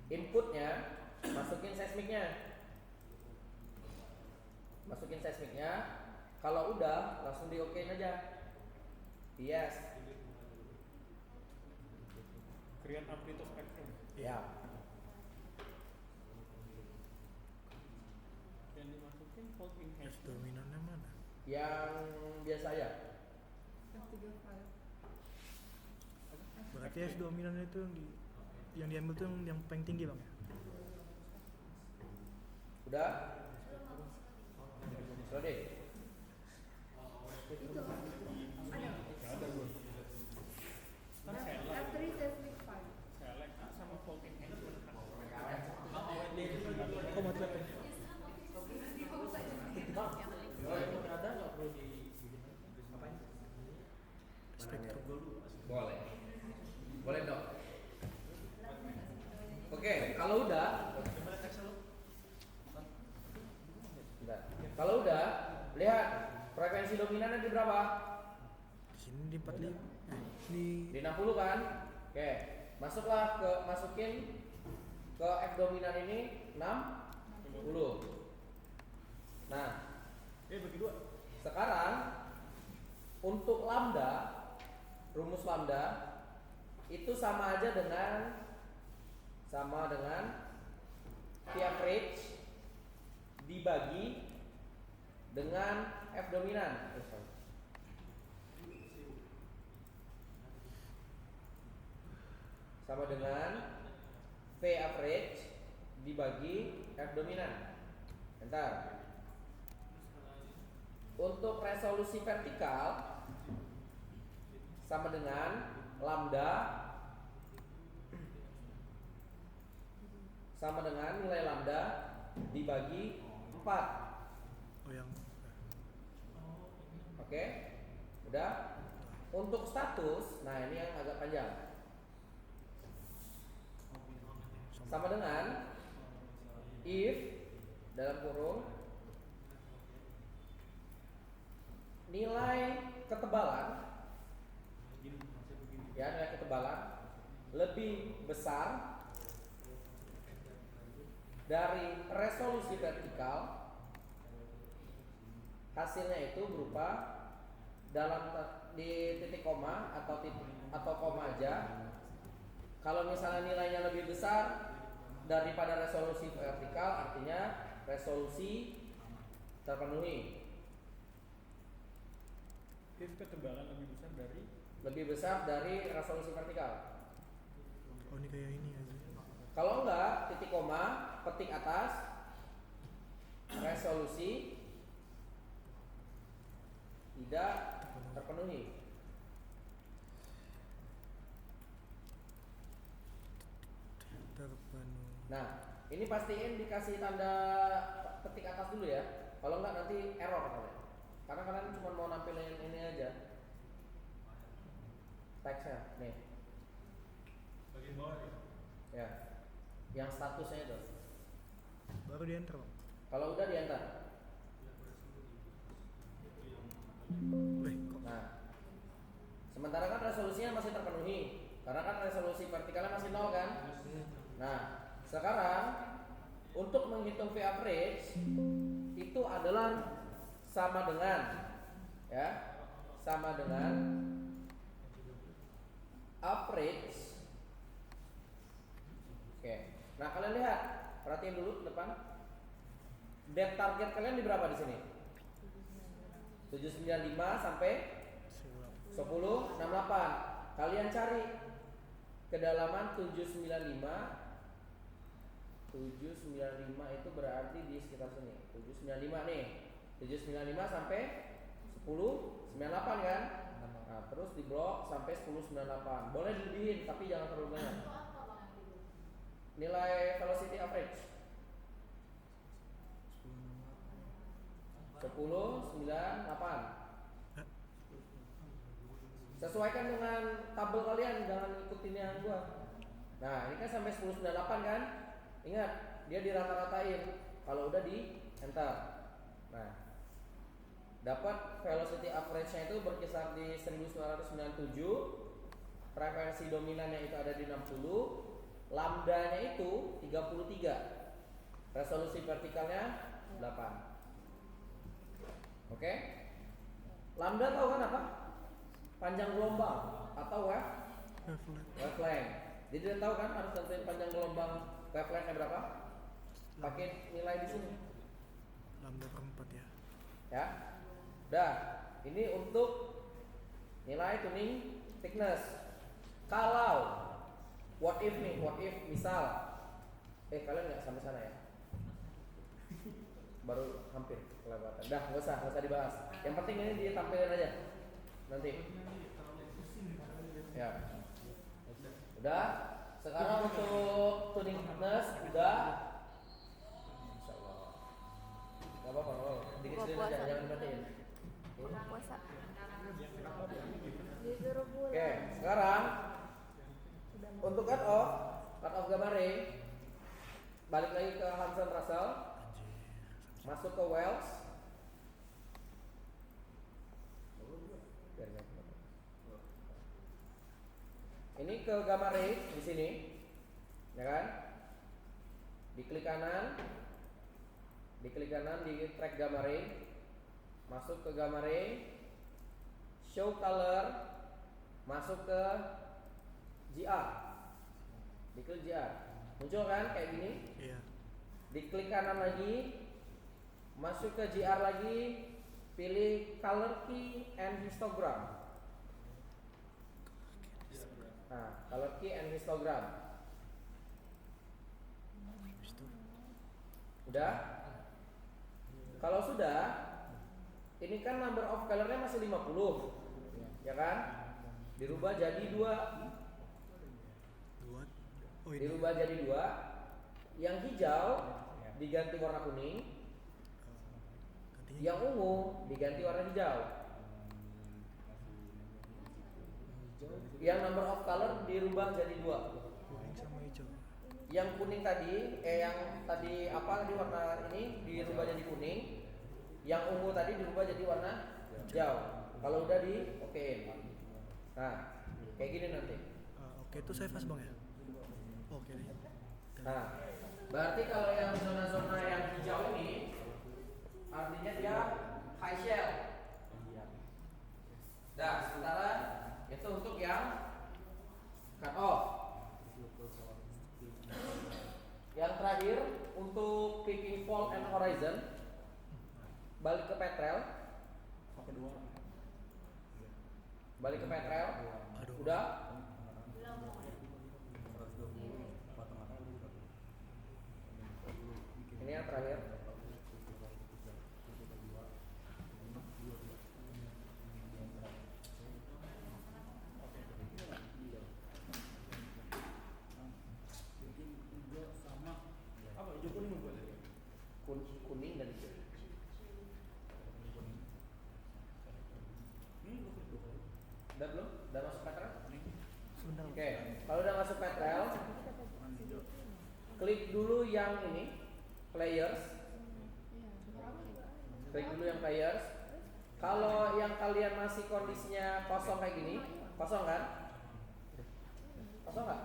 inputnya masukin seismiknya, kalau udah langsung di okein aja. Yes. Create amplitude spectrum. Ya. Yang dimasukin fault F enhancement. dominannya mana? Yang biasa ya. F3 file. Berarti F dominannya itu yang diambil tuh yang paling tinggi bang ya? Udah? lambda, lihat frekuensi dominannya di berapa? Di sini di 45. Di Di 60 kan? Oke, masukin ke F dominan ini 60. Nah, bagi dua. sekarang untuk lambda, rumus lambda itu sama dengan V average dibagi dengan F dominan. Sama dengan V average dibagi F dominan. Bentar. Untuk resolusi vertikal sama dengan lambda sama dengan nilai lambda dibagi 4. oh yang Oke? Udah? Untuk status, nah ini yang agak panjang. Sama dengan if dalam kurung nilai ketebalan, ya nilai ketebalan lebih besar dari resolusi vertikal, hasilnya itu berupa di titik koma atau koma aja. Kalau misalnya nilainya lebih besar daripada resolusi vertikal, artinya resolusi terpenuhi. If ketebalan Lebih besar dari resolusi vertikal. oh ini kayak ini aja. Kalau enggak, titik koma, petik atas, resolusi tidak terpenuhi. Terpenuhi. Nah, ini pastiin dikasih tanda petik atas dulu ya. Kalau enggak nanti error kalian. Karena kalian cuma mau nampilin ini aja. Teksnya, nih. bagian bawah ya. Ya. Yang statusnya itu. Baru di enter, Bang. Kalau udah di enter. Wih, kok Nah, sementara kan resolusinya masih terpenuhi, karena kan resolusi vertikalnya masih 0 kan. Nah, sekarang untuk menghitung V average itu adalah sama dengan average. Oke. Nah, kalian lihat, perhatiin dulu ke depan. Depth target kalian di berapa di sini? 795 sampai 1068. Kalian cari kedalaman 795 itu berarti di sekitar sini. 795 nih. 795 sampai 1098 kan? Nah, terus di blok sampai 1098. Boleh dilebihin tapi jangan terlalu banyak. Itu apa bang yang dulu? Nilai velocity average 1098. Sesuaikan dengan tabel kalian, jangan ikutin yang gua. Nah, ini kan sampai 1098 kan? Ingat, dia dirata-ratain. Kalau udah di enter. Nah, dapat velocity average-nya itu berkisar di 1997. Frekuensi dominannya itu ada di 60. Lambdanya itu 33. Resolusi vertikalnya 8. Oke? Lambda tahu kan apa? Panjang gelombang atau wavelength. Jadi dia tahu kan harus tentuin panjang gelombang wavelengthnya berapa? Pakai nilai di sini. lambda per 4 ya. Ya. Dah, ini untuk nilai tuning thickness. Kalau what if misal kalian nggak sampai sana ya? Baru hampir kelewatan. Dah, nggak usah dibahas. Yang penting ini ditampilin aja nanti. Ya. Udah. Sekarang untuk tuning thickness udah. Insyaallah. Gak apa-apa. Dikit aja, jangan dimatiin. puasa disuruh pulang. Oke, sekarang untuk cut off gamma ray, balik lagi ke Hansen Russell, masuk ke Wells, ke gamma ray di sini, ya kan? Diklik kanan di track gamma ray, masuk ke gamma ray, show color, masuk ke GR, diklik GR, muncul kan kayak gini. Iya. Diklik kanan lagi, masuk ke GR lagi, pilih color key and histogram. Nah, color key and histogram. Udah? Kalau sudah, ini kan number of colornya masih 50, ya kan? Dirubah jadi 2. Oh, ini. Dirubah jadi 2. Yang hijau diganti warna kuning, Gantinya yang ungu diganti warna hijau. Yang number of color dirubah jadi 2. kuning sama hijau. Yang kuning tadi, yang tadi apa tadi warna ini dirubah jadi kuning. Yang ungu tadi dirubah jadi warna hijau. Kalau udah di okein. Nah, kayak gini nanti. Oke, itu saya fast bang ya. Oke deh. Nah, berarti kalau yang zona-zona yang hijau ini artinya dia high shell. Nah, sementara itu untuk yang cut off. Yang terakhir untuk picking fault and horizon, balik ke petrel. Balik ke petrel. Udah? Ini yang terakhir. Kuning dan hijau. Udah belum? Udah masuk petrel? Sebentar. Oke, kalau udah masuk petrel, klik dulu yang ini, players. Klik dulu yang players. Kalau yang kalian masih kondisinya kosong kayak gini, kosong kan? Kosong nggak?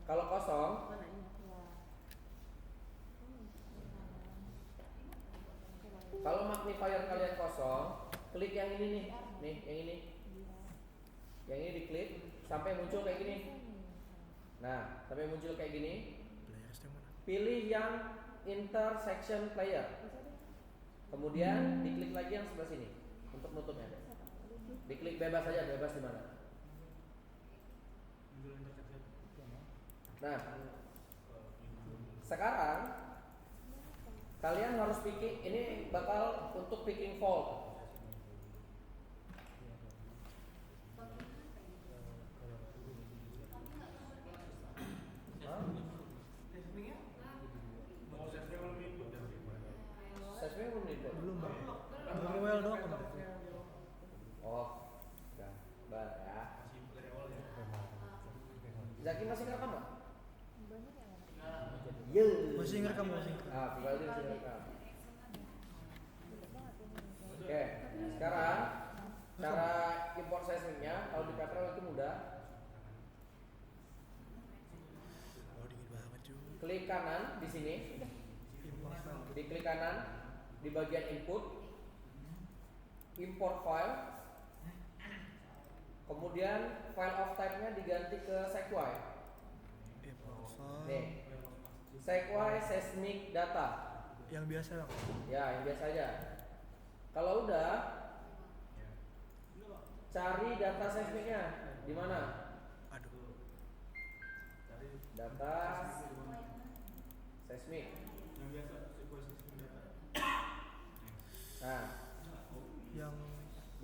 Kalau kosong, kalau magnifier kalian kosong, klik yang ini nih, yang ini. Yang ini diklik sampai muncul kayak gini. Nah, sampai muncul kayak gini. Players yang mana? Pilih yang intersection player. Kemudian diklik lagi yang sebelah sini untuk nutupnya. Diklik bebas aja, bebas di mana. Nah, sekarang kalian harus picking, ini bakal untuk picking fault. Sesmenya belum input. Belum bang. Baru well doang kemarin. Oh, gambar ya. Zaki masih ngerekam nggak? Ye. Masih ngerekam, masih ngerekam. Ah, Vivaldi masih ngerekam. Oke, sekarang cara import seismiknya kalau di Petrel itu mudah. Oh, dingin banget cuy. Klik kanan di sini, Import file. diklik kanan di bagian input, import file, kemudian file of type-nya diganti ke sequai. Import file. Nih, sequai seismic data. Yang biasa bang. Ya, yang biasa aja. Kalau udah, cari data seismiknya di mana? Aduh. Data seismik. Nah, Yang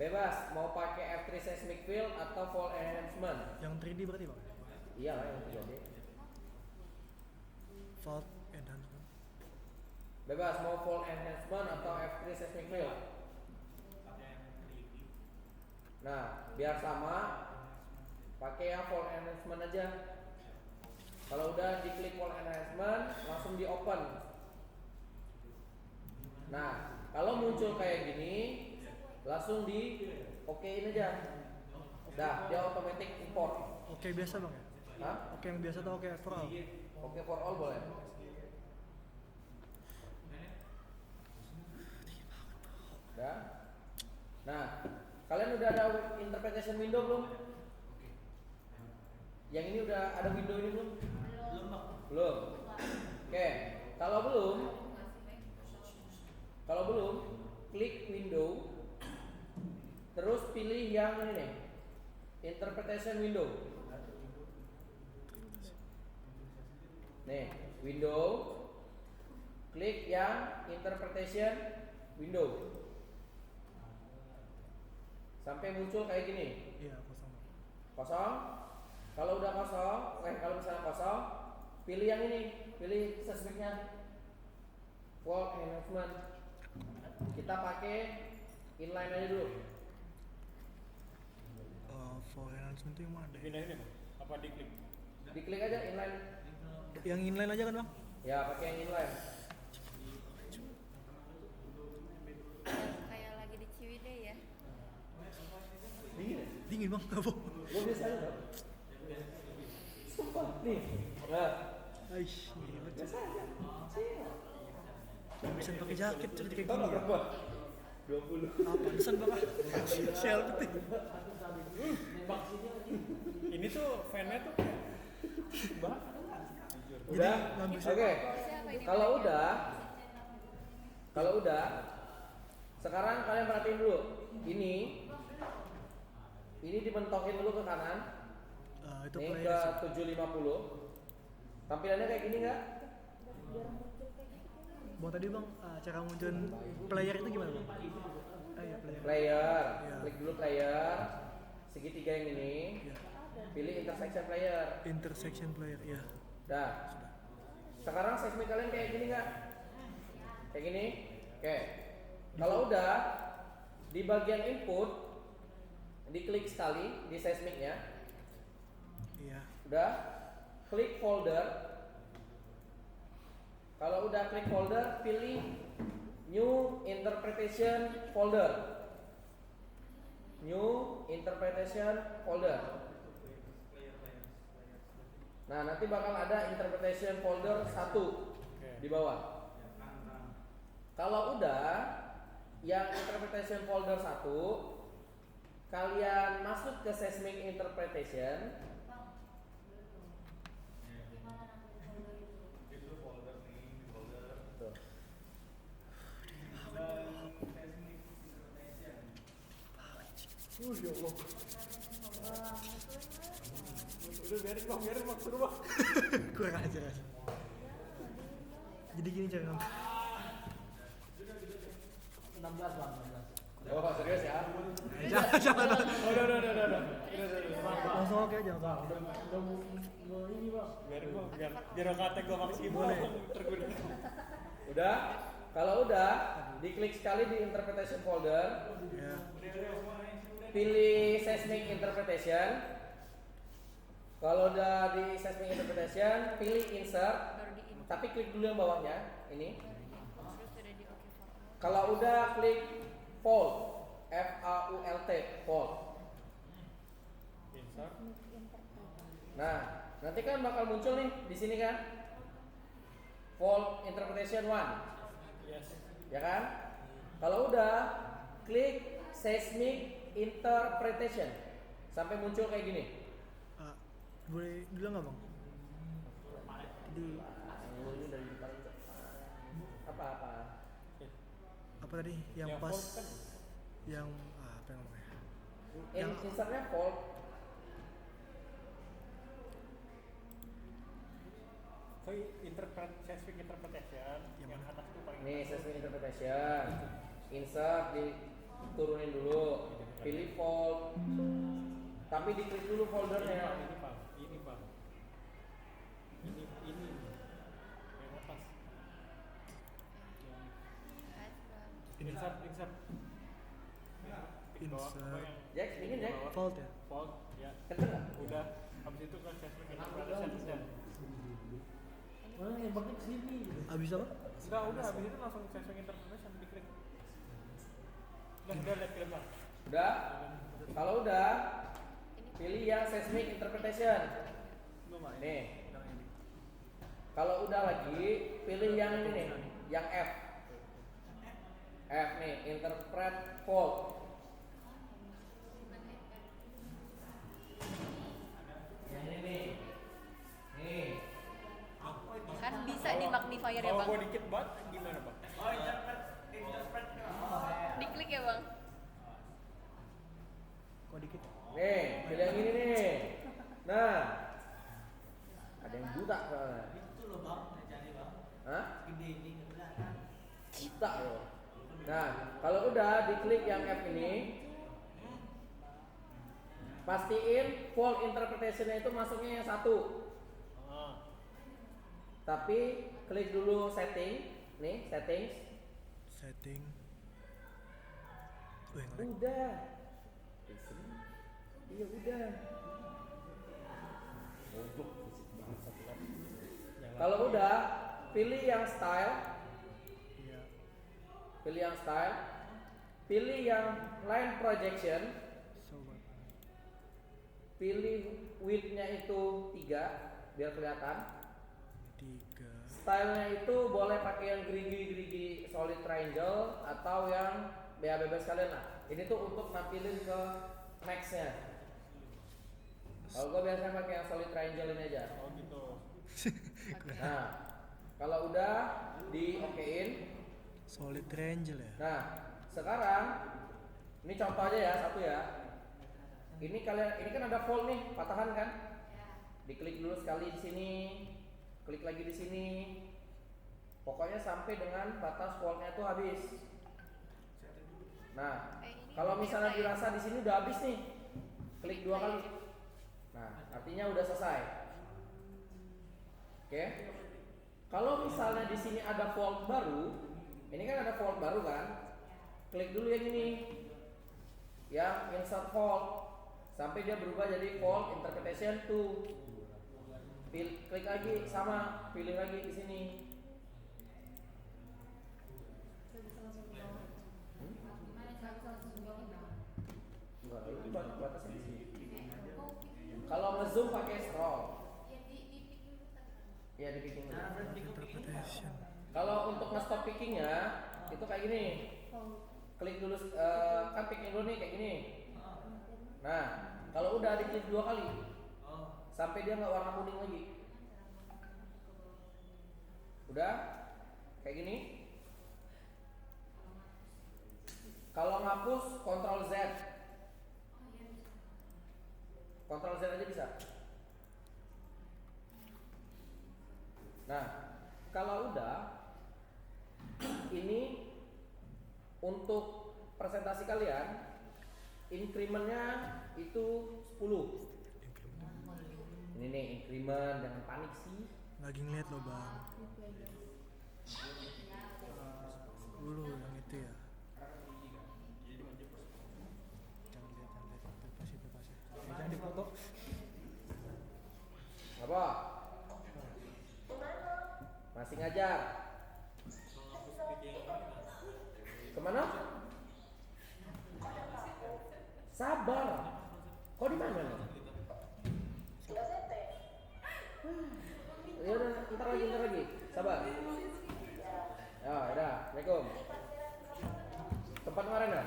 bebas mau pakai F3 seismic field atau fault enhancement. yang 3D berarti bang. Iyalah yang 3D. Fault enhancement. Bebas mau fault enhancement atau F3 seismic field. Nah, biar sama, pakai yang fault enhancement aja. Kalau udah diklik fault enhancement, langsung di open. Nah, kalau muncul kayak gini, langsung di okein aja. Dah, dia automatic import. Oke biasa bang ya? Hah? Oke yang biasa atau oke for all? Oke for all boleh. Dah. Nah, kalian udah ada interpretation window belum? Yang ini udah ada window ini belum? Belum. Oke, kalau belum, klik window, terus pilih yang ini nih, interpretation window. Nih, window, klik yang interpretation window. Sampai muncul kayak gini. Iya kosong. Kosong. Kalau udah kosong, kalau misalnya kosong, pilih yang ini, pilih seismicnya. Fault enhancement. Kita pakai inline aja dulu. For enhancement itu yang mana? Pindahin ya bang? Apa diklik? Diklik aja inline. Yang inline aja kan bang? Ya, pakai yang inline. Kayak lagi di Ciwidey ya. Dingin ya? Dingin bang, apa? Gue biasa aja dong. Sumpah, nih. Nah, Aish, hebat. biasa aja. Chill. Bisa pakai jaket jadi kayak Tau gini gak ya? berapa? 20. Ah, pantesan bang. Sial betul. Ini tuh fan-nya tuh bah. Udah? ngambil Oke. Siapa ini? Kalau udah, sekarang kalian perhatiin dulu. Ini dimentokin dulu ke kanan. Itu Ini player sih. ke 750. Tampilannya kayak gini nggak? Bang tadi bang, cara munculin player itu gimana bang? Iya player. Player, Iya. klik dulu player. Segitiga yang ini. Iya. Pilih intersection player. Intersection player, ya. Dah. Sekarang seismik kalian kayak gini nggak? Kayak gini? Oke. Kalau udah, di bagian input diklik sekali di seismiknya. Iya. Udah, klik folder. Kalau udah klik folder, pilih new interpretation folder. New interpretation folder. Nah, nanti bakal ada interpretation folder 1 di bawah. Kalau udah yang interpretation folder 1, kalian masuk ke seismic interpretation. Tuh. Ya Allah. Udah biarin bang, suruh bang. Kurang ajar. Jadi gini cara ngambil. 16 bang, 16. Oh, serius ya? Jangan. Udah. Langsung oke aja bang. Biarin bang, biar kata gue maksimal. Boleh. Tergoda. Udah? Kalau udah, diklik sekali di interpretation folder. Ya. Pilih seismic interpretation. Kalau udah di seismic interpretation, pilih insert. Baru di input. Tapi klik dulu yang bawahnya, ini. Baru di input. Terus sudah di oke for all. Kalau udah klik fold, FAULT, fold. Insert. Nah, nanti kan bakal muncul nih di sini kan, fold interpretation 1, Yes. ya kan? Kalau udah, klik seismic interpretation sampai muncul kayak gini. Boleh bilang nggak bang? Di Ini dari depan. Apa? apa tadi? Yang Yang pas, fold kan? yang apa yang namanya? Yang- Insertnya fold. Seismic interpretation yang atas itu paling Nih seismic interpretation. Insert diturunin dulu. Pilih fold. Tapi diklik dulu foldernya. Ini pak. Ini yang atas. Insert. Di bawah, Insert. apa yang Jack, dingin Jack. Fault ya? Fold, ya. Kenceng nggak? Udah. Habis itu kan seismic interpretation udah. Abis apa? Udah. Habis itu langsung seismic interpretation diklik. Udah lihat klipnya. Udah? Kalau udah, pilih yang seismic interpretation. Nih. Kalau udah lagi, pilih yang ini nih, yang F. F nih, interpret fault. Yang ini nih. Nih. Kan bisa di magnifier ya Kalau bang. gua dikit banget gimana bang? Diklik ya bang. Kok dikit? Nih, pilih yang ini nih. Nah. Ada yang buta soalnya. Itu loh bang, cari bang. Hah? Gede ini nggak kelihatan. Buta loh. Nah, kalau udah diklik yang F ini, pastiin fault interpretation-nya itu masuknya yang 1. Tapi klik dulu setting, nih settings. Setting. Wih, ngelag. Udah. Iya udah. Bodoh, berisik banget satu lagi. Kalau udah, pilih yang style. Iya. Pilih yang style. Pilih yang line projection. Sobat. Pilih width-nya itu 3 biar kelihatan. 3. Stylenya itu boleh pakai yang gerigi-gerigi solid triangle atau yang bebas kalian lah. Ini tuh untuk nampilin ke max-nya. Kalau gue biasanya pakai yang solid triangle ini aja. Oh gitu. Nah, kalau udah di okein. Solid triangle ya. Nah, sekarang ini contoh aja ya, satu ya. Ini kalian, ini kan ada fold nih, patahan kan? Diklik dulu sekali di sini, klik lagi di sini. Pokoknya sampai dengan batas foldnya itu habis. Nah, kalau misalnya dirasa di sini udah habis nih, klik 2 kali. Nah, artinya udah selesai. Oke. Kalau misalnya di sini ada fold baru, ini kan ada fold baru kan? Klik dulu yang ini, yang insert fold, sampai dia berubah jadi fold interpretation 2. Klik lagi sama, pilih lagi di sini. Enggak, itu batasnya di sini. Kalau ngezoom pakai scroll. Ya di picking dulu. Interpretation. Kalau untuk nge-stop pickingnya itu kayak gini. Klik dulu, kan picking dulu nih kayak gini. Nah, kalau udah diklik 2 kali, sampai dia nggak warna kuning lagi. Udah kayak gini. Kalau ngapus Ctrl Z. Ctrl Z aja bisa. Nah, kalau udah, ini untuk presentasi kalian, incrementnya itu 10. Ini nih increment, jangan panik sih. Lagi ngeliat loh bang. 10 yang itu ya. Jangan lihat, bebas. Jangan dipoto. Apa? Masih ngajar? Kemana? Sabar. Kok di mana nih? Ya udah, ntar lagi. Sabar. Ya, udah. Assalamualaikum. Tempat kemarin ya?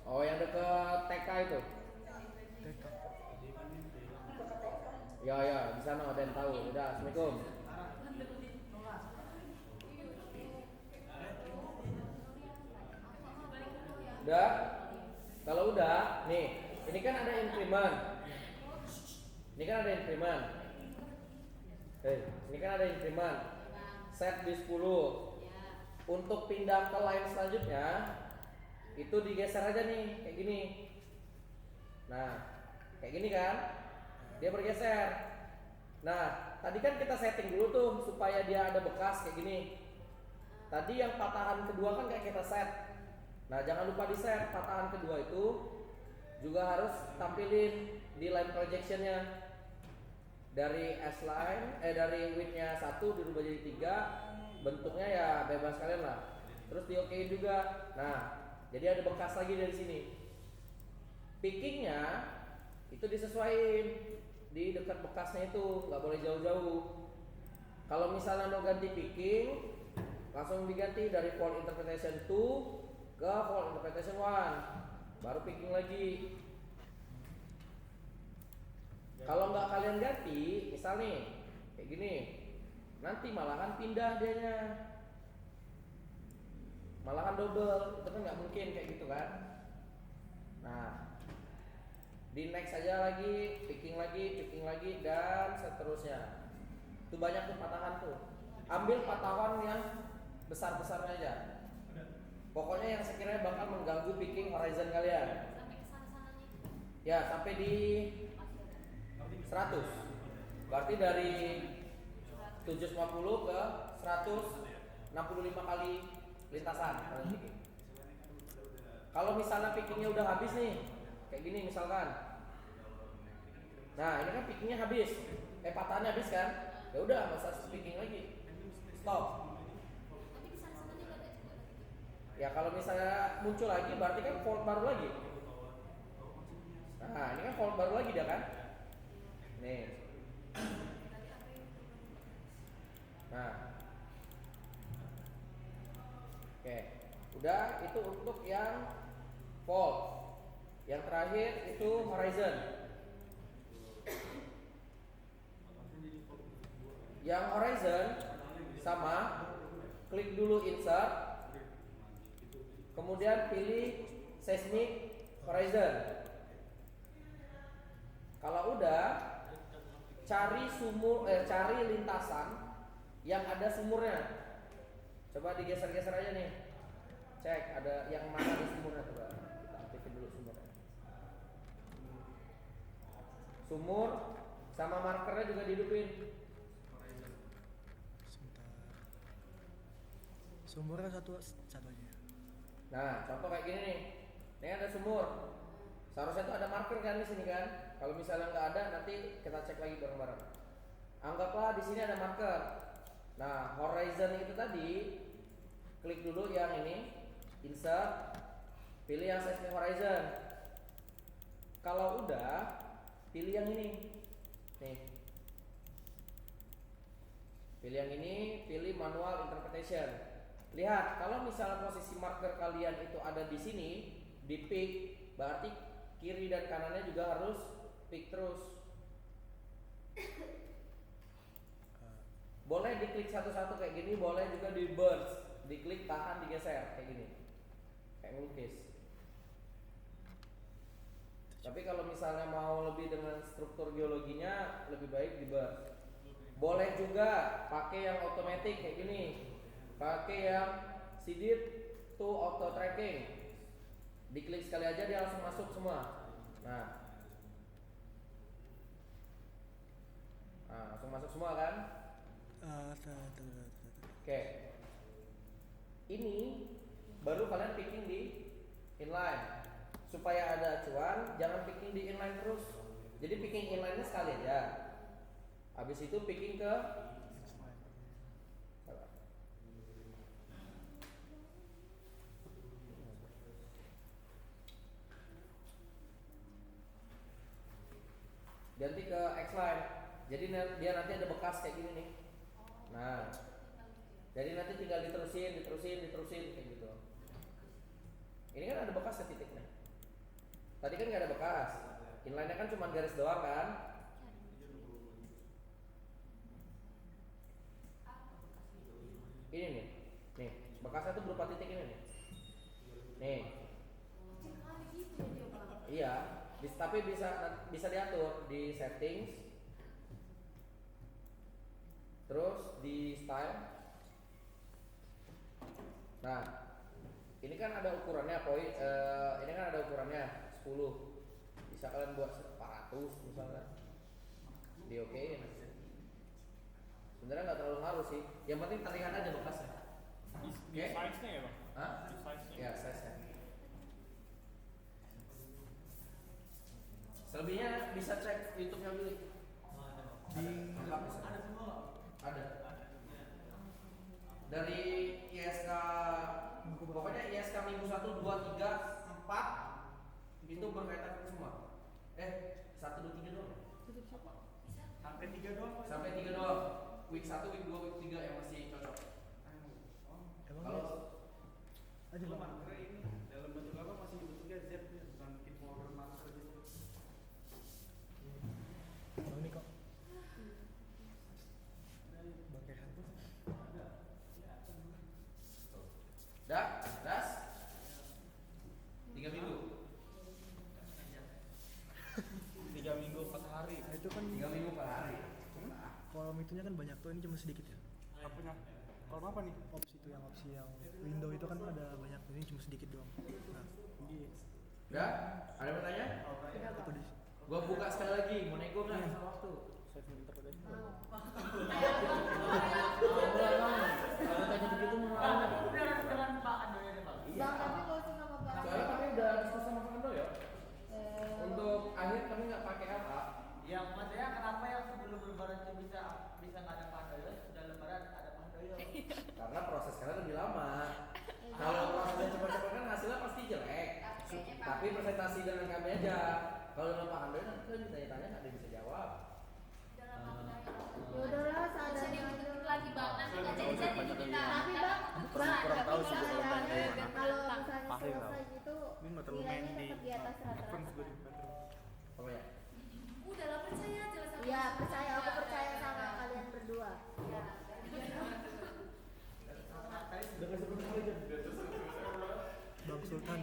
Oh, yang deket TK itu. Ya, di sana ada yang tahu. Udah, Assalamualaikum. Udah? Kalau udah, nih, ini kan ada increment. Ini kan ada increment. Ini kan ada increment. Set di 10. Untuk pindah ke line selanjutnya, itu digeser aja nih, kayak gini. Nah, kayak gini kan? Dia bergeser. Nah, tadi kan kita setting dulu tuh supaya dia ada bekas kayak gini. Tadi yang patahan kedua kan kayak kita set. Nah, jangan lupa di set patahan kedua itu juga harus tampilin di line projectionnya. Dari S line, dari width-nya 1 dirubah jadi 3. Bentuknya ya bebas kalian lah. Terus di okein juga. Nah, jadi ada bekas lagi dari sini. Pickingnya itu disesuaikan di dekat bekasnya itu, nggak boleh jauh-jauh. Kalau misalnya mau ganti picking, langsung diganti dari fault interpretation 2 ke fault interpretation 1, baru picking lagi. Kalau nggak kalian ganti, misal nih kayak gini, nanti malahan pindah dianya, malahan double, itu kan nggak mungkin kayak gitu kan. Nah, di next aja lagi, picking lagi, dan seterusnya. Itu banyak tuh patahan tuh. Ambil patahan yang besar-besar aja. Pokoknya yang sekiranya bakal mengganggu picking horizon kalian. Sampai ke sana-sananya itu. Ya, sampai di 100. Berarti dari 750 ke 165 kali lintasan kalian picking. Kalau misalnya pickingnya udah habis nih, kayak gini misalkan. Nah, ini kan pickingnya habis, patahannya habis kan? Ya udah, nggak usah picking lagi, stop. Tapi di sana-sananya nggak ada juga. Ya kalau misalnya muncul lagi, berarti kan fault baru lagi. Nah, ini kan fault baru lagi dia kan? Nih. Nah, oke, udah itu untuk yang fault. Yang terakhir itu horizon. Yang horizon sama, klik dulu insert, kemudian pilih seismic horizon. Kalau udah, cari lintasan yang ada sumurnya. Coba digeser-geser aja nih. Cek ada yang mana di sumurnya, coba. Kita aktifin dulu sumurnya. Sumur sama markernya juga dihidupin. Sebentar. Sumurnya satu aja. Nah, contoh kayak gini nih. Ini ada sumur. Seharusnya tuh ada marker kan di sini kan. Kalau misalnya nggak ada, nanti kita cek lagi bareng-bareng. Anggaplah di sini ada marker. Nah, horizon itu tadi, klik dulu yang ini, insert, pilih yang seismic horizon. Kalau udah, pilih yang ini. Nih. Pilih yang ini, pilih manual interpretation. Lihat, kalau misalnya posisi marker kalian itu ada di sini, di pick, berarti kiri dan kanannya juga harus pick terus. Boleh diklik satu-satu kayak gini, boleh juga di burst, diklik tahan digeser kayak gini, kayak ngelukis. Tapi kalau misalnya mau lebih dengan struktur geologinya, lebih baik di burst. Boleh juga pakai yang automatic kayak gini, pakai yang seeded to auto tracking. Diklik sekali aja dia langsung masuk semua. Nah, langsung masuk semua kan? Oke. Ini baru kalian picking di inline. Supaya ada acuan, jangan picking di inline terus. Jadi picking inline-nya sekali aja. Habis itu picking ke ganti ke X-line. Jadi dia nanti ada bekas kayak gini nih. Nah, jadi nanti tinggal diterusin kayak gitu. Ini kan ada bekas titiknya. Tadi kan nggak ada bekas. Inline-nya kan cuma garis doang kan. Ini nih bekasnya tuh berupa titik ini nih. Nih. Iya, tapi bisa diatur di settings, terus di style. Nah, ini kan ada ukurannya ini kan ada ukurannya 10. Bisa kalian buat 400 misalnya. Di okein. Sebenarnya nggak terlalu ngaruh sih. Yang penting terlihat aja bekasnya. Di size-nya ya, Bang? Hah? Di size-nya. Ya, size-nya. Selebihnya bisa cek YouTube-nya dulu. Ada semua. Ada. Dari ISK pokoknya ISK minggu 1, 2, 3 Sampai 3 doang. Sampai 3 doang. Week 1, week 2, week 3 yang masih cocok. Emang Kalau aja Lu Bang. markernya ini dalam bentuk apa masih bentuknya Z ya, bukan keyboard marker gitu. Bang ini kok. Bang Rehan tuh. dah, das. 3 minggu. 3 minggu 4 hari. Nah, itu kan 3 minggu per hari. kolom itunya kan banyak tuh, ini cuma sedikit ya. Apanya? Kalau apa nih? Opsi yang window itu kan ada banyak, ini cuma sedikit doang. Nah, Iya. Udah? Ada yang bertanya? apa di Gua buka sekali lagi, mau nego nggak masalah waktu? Saya interpretation. Kalau tanya begitu mau Bang, tapi udah dengan Pak Andoyo deh, Bang. Bang, tapi kalau sama Pak Soalnya kami udah diskusi sama Pak Ando ya. Untuk akhir kami nggak pakai apa. Yang maksudnya kenapa yang sebelum lebaran itu bisa nggak ada Pak Andoyo, sudah lebaran ada Pak Andoyo. Karena proses kalian lebih lama. Kalau prosesnya cepat-cepat kan hasilnya pasti jelek. Tapi presentasi dengan kami aja. Kalau dengan Pak Ando nanti kan ditanya-tanya nggak ada yang bisa jawab. Ya udahlah, seadanya aja. lagi bang, nanti nggak jadi-jadi kita. Tapi bang, kurang tahu sih seadanya soal aja. Bang. Kalau misalnya Pasti tahu. selesai gitu, Ini nggak terlalu nilainya main di tetap di atas reference gue rata-rata. di Petro. Apa ya? Udah lah percaya aja lah sama. Iya, percaya, aku percaya sama kalian berdua. Ya. Udah kasih berapa aja? Bang Sultan.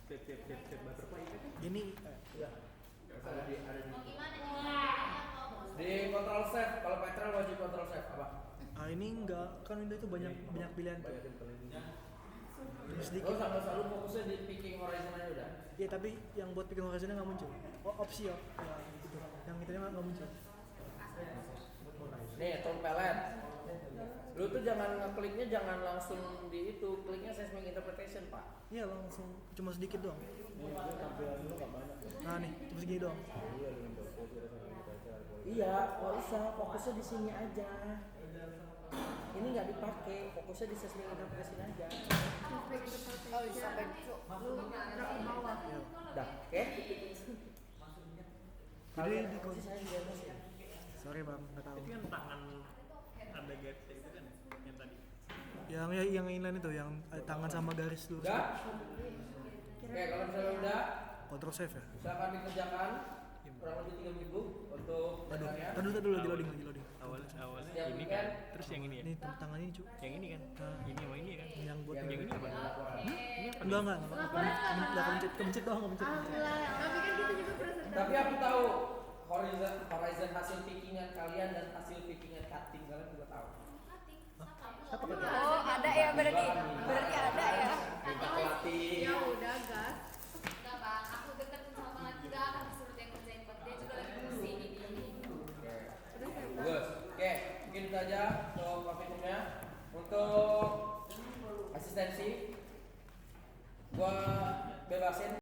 Cek butterfly itu. Ini Ada di Mau gimana nih? Mau di control save. Kalau Petrol wajib control save apa? ini enggak, kan window itu banyak pilihan tuh. Ini sedikit. Lo sama selalu fokusnya di picking horizon aja udah. Iya, tapi yang buat picking horizonnya nggak muncul. Oh, opsi ya. Ya, itu. Yang itunya nggak muncul. Nih, tone palette. Lu tuh jangan ngekliknya jangan langsung di itu, kliknya seismic interpretation, Pak. Iya, langsung cuma sedikit doang. Ini dia tampilan lu nggak banyak. Nah, nih, cuma segini doang. Iya, dengan fokus ada sama kita. Iya, nggak usah, fokusnya di sini aja. Ini nggak dipakai, fokusnya di seismic interpretation aja. Oh, sampai lu gerak ke bawah. Dah, oke? Jadi Kalian di posisi saya di atas ya. Sorry bang, nggak tahu. Itu kan tangan ada garisnya itu kan yang tadi. Yang inline itu, yang tangan sama garis dulu. Udah? Oke, kalau misalnya udah, Control save ya. silakan dikerjakan kurang lebih 3 minggu untuk Aduh, dasarnya. tadi dulu lagi loading. Awalnya Setiap ini weekend, kan, terus yang ini ya. Ini tangan ini cu. Yang ini kan. Ini sama ini kan. Yang buat yang yang ini apa? laporan. Enggak. Enggak kemencet doang, kemencet. Alhamdulillah. Tapi kan kita juga presentasi. Tapi aku tahu horizon hasil pickingan kalian dan hasil pickingan cutting kalian juga tahu. Siapa kan? Oh ada ya berarti ada ya. Minta pelatih. Ya udah gas. Enggak bang, aku deket sama lagi gak akan disuruh dia kerjain buat dia juga lagi pusing ini. Bagus. Oke, mungkin itu aja untuk vakumnya. Untuk asistensi, gua bebasin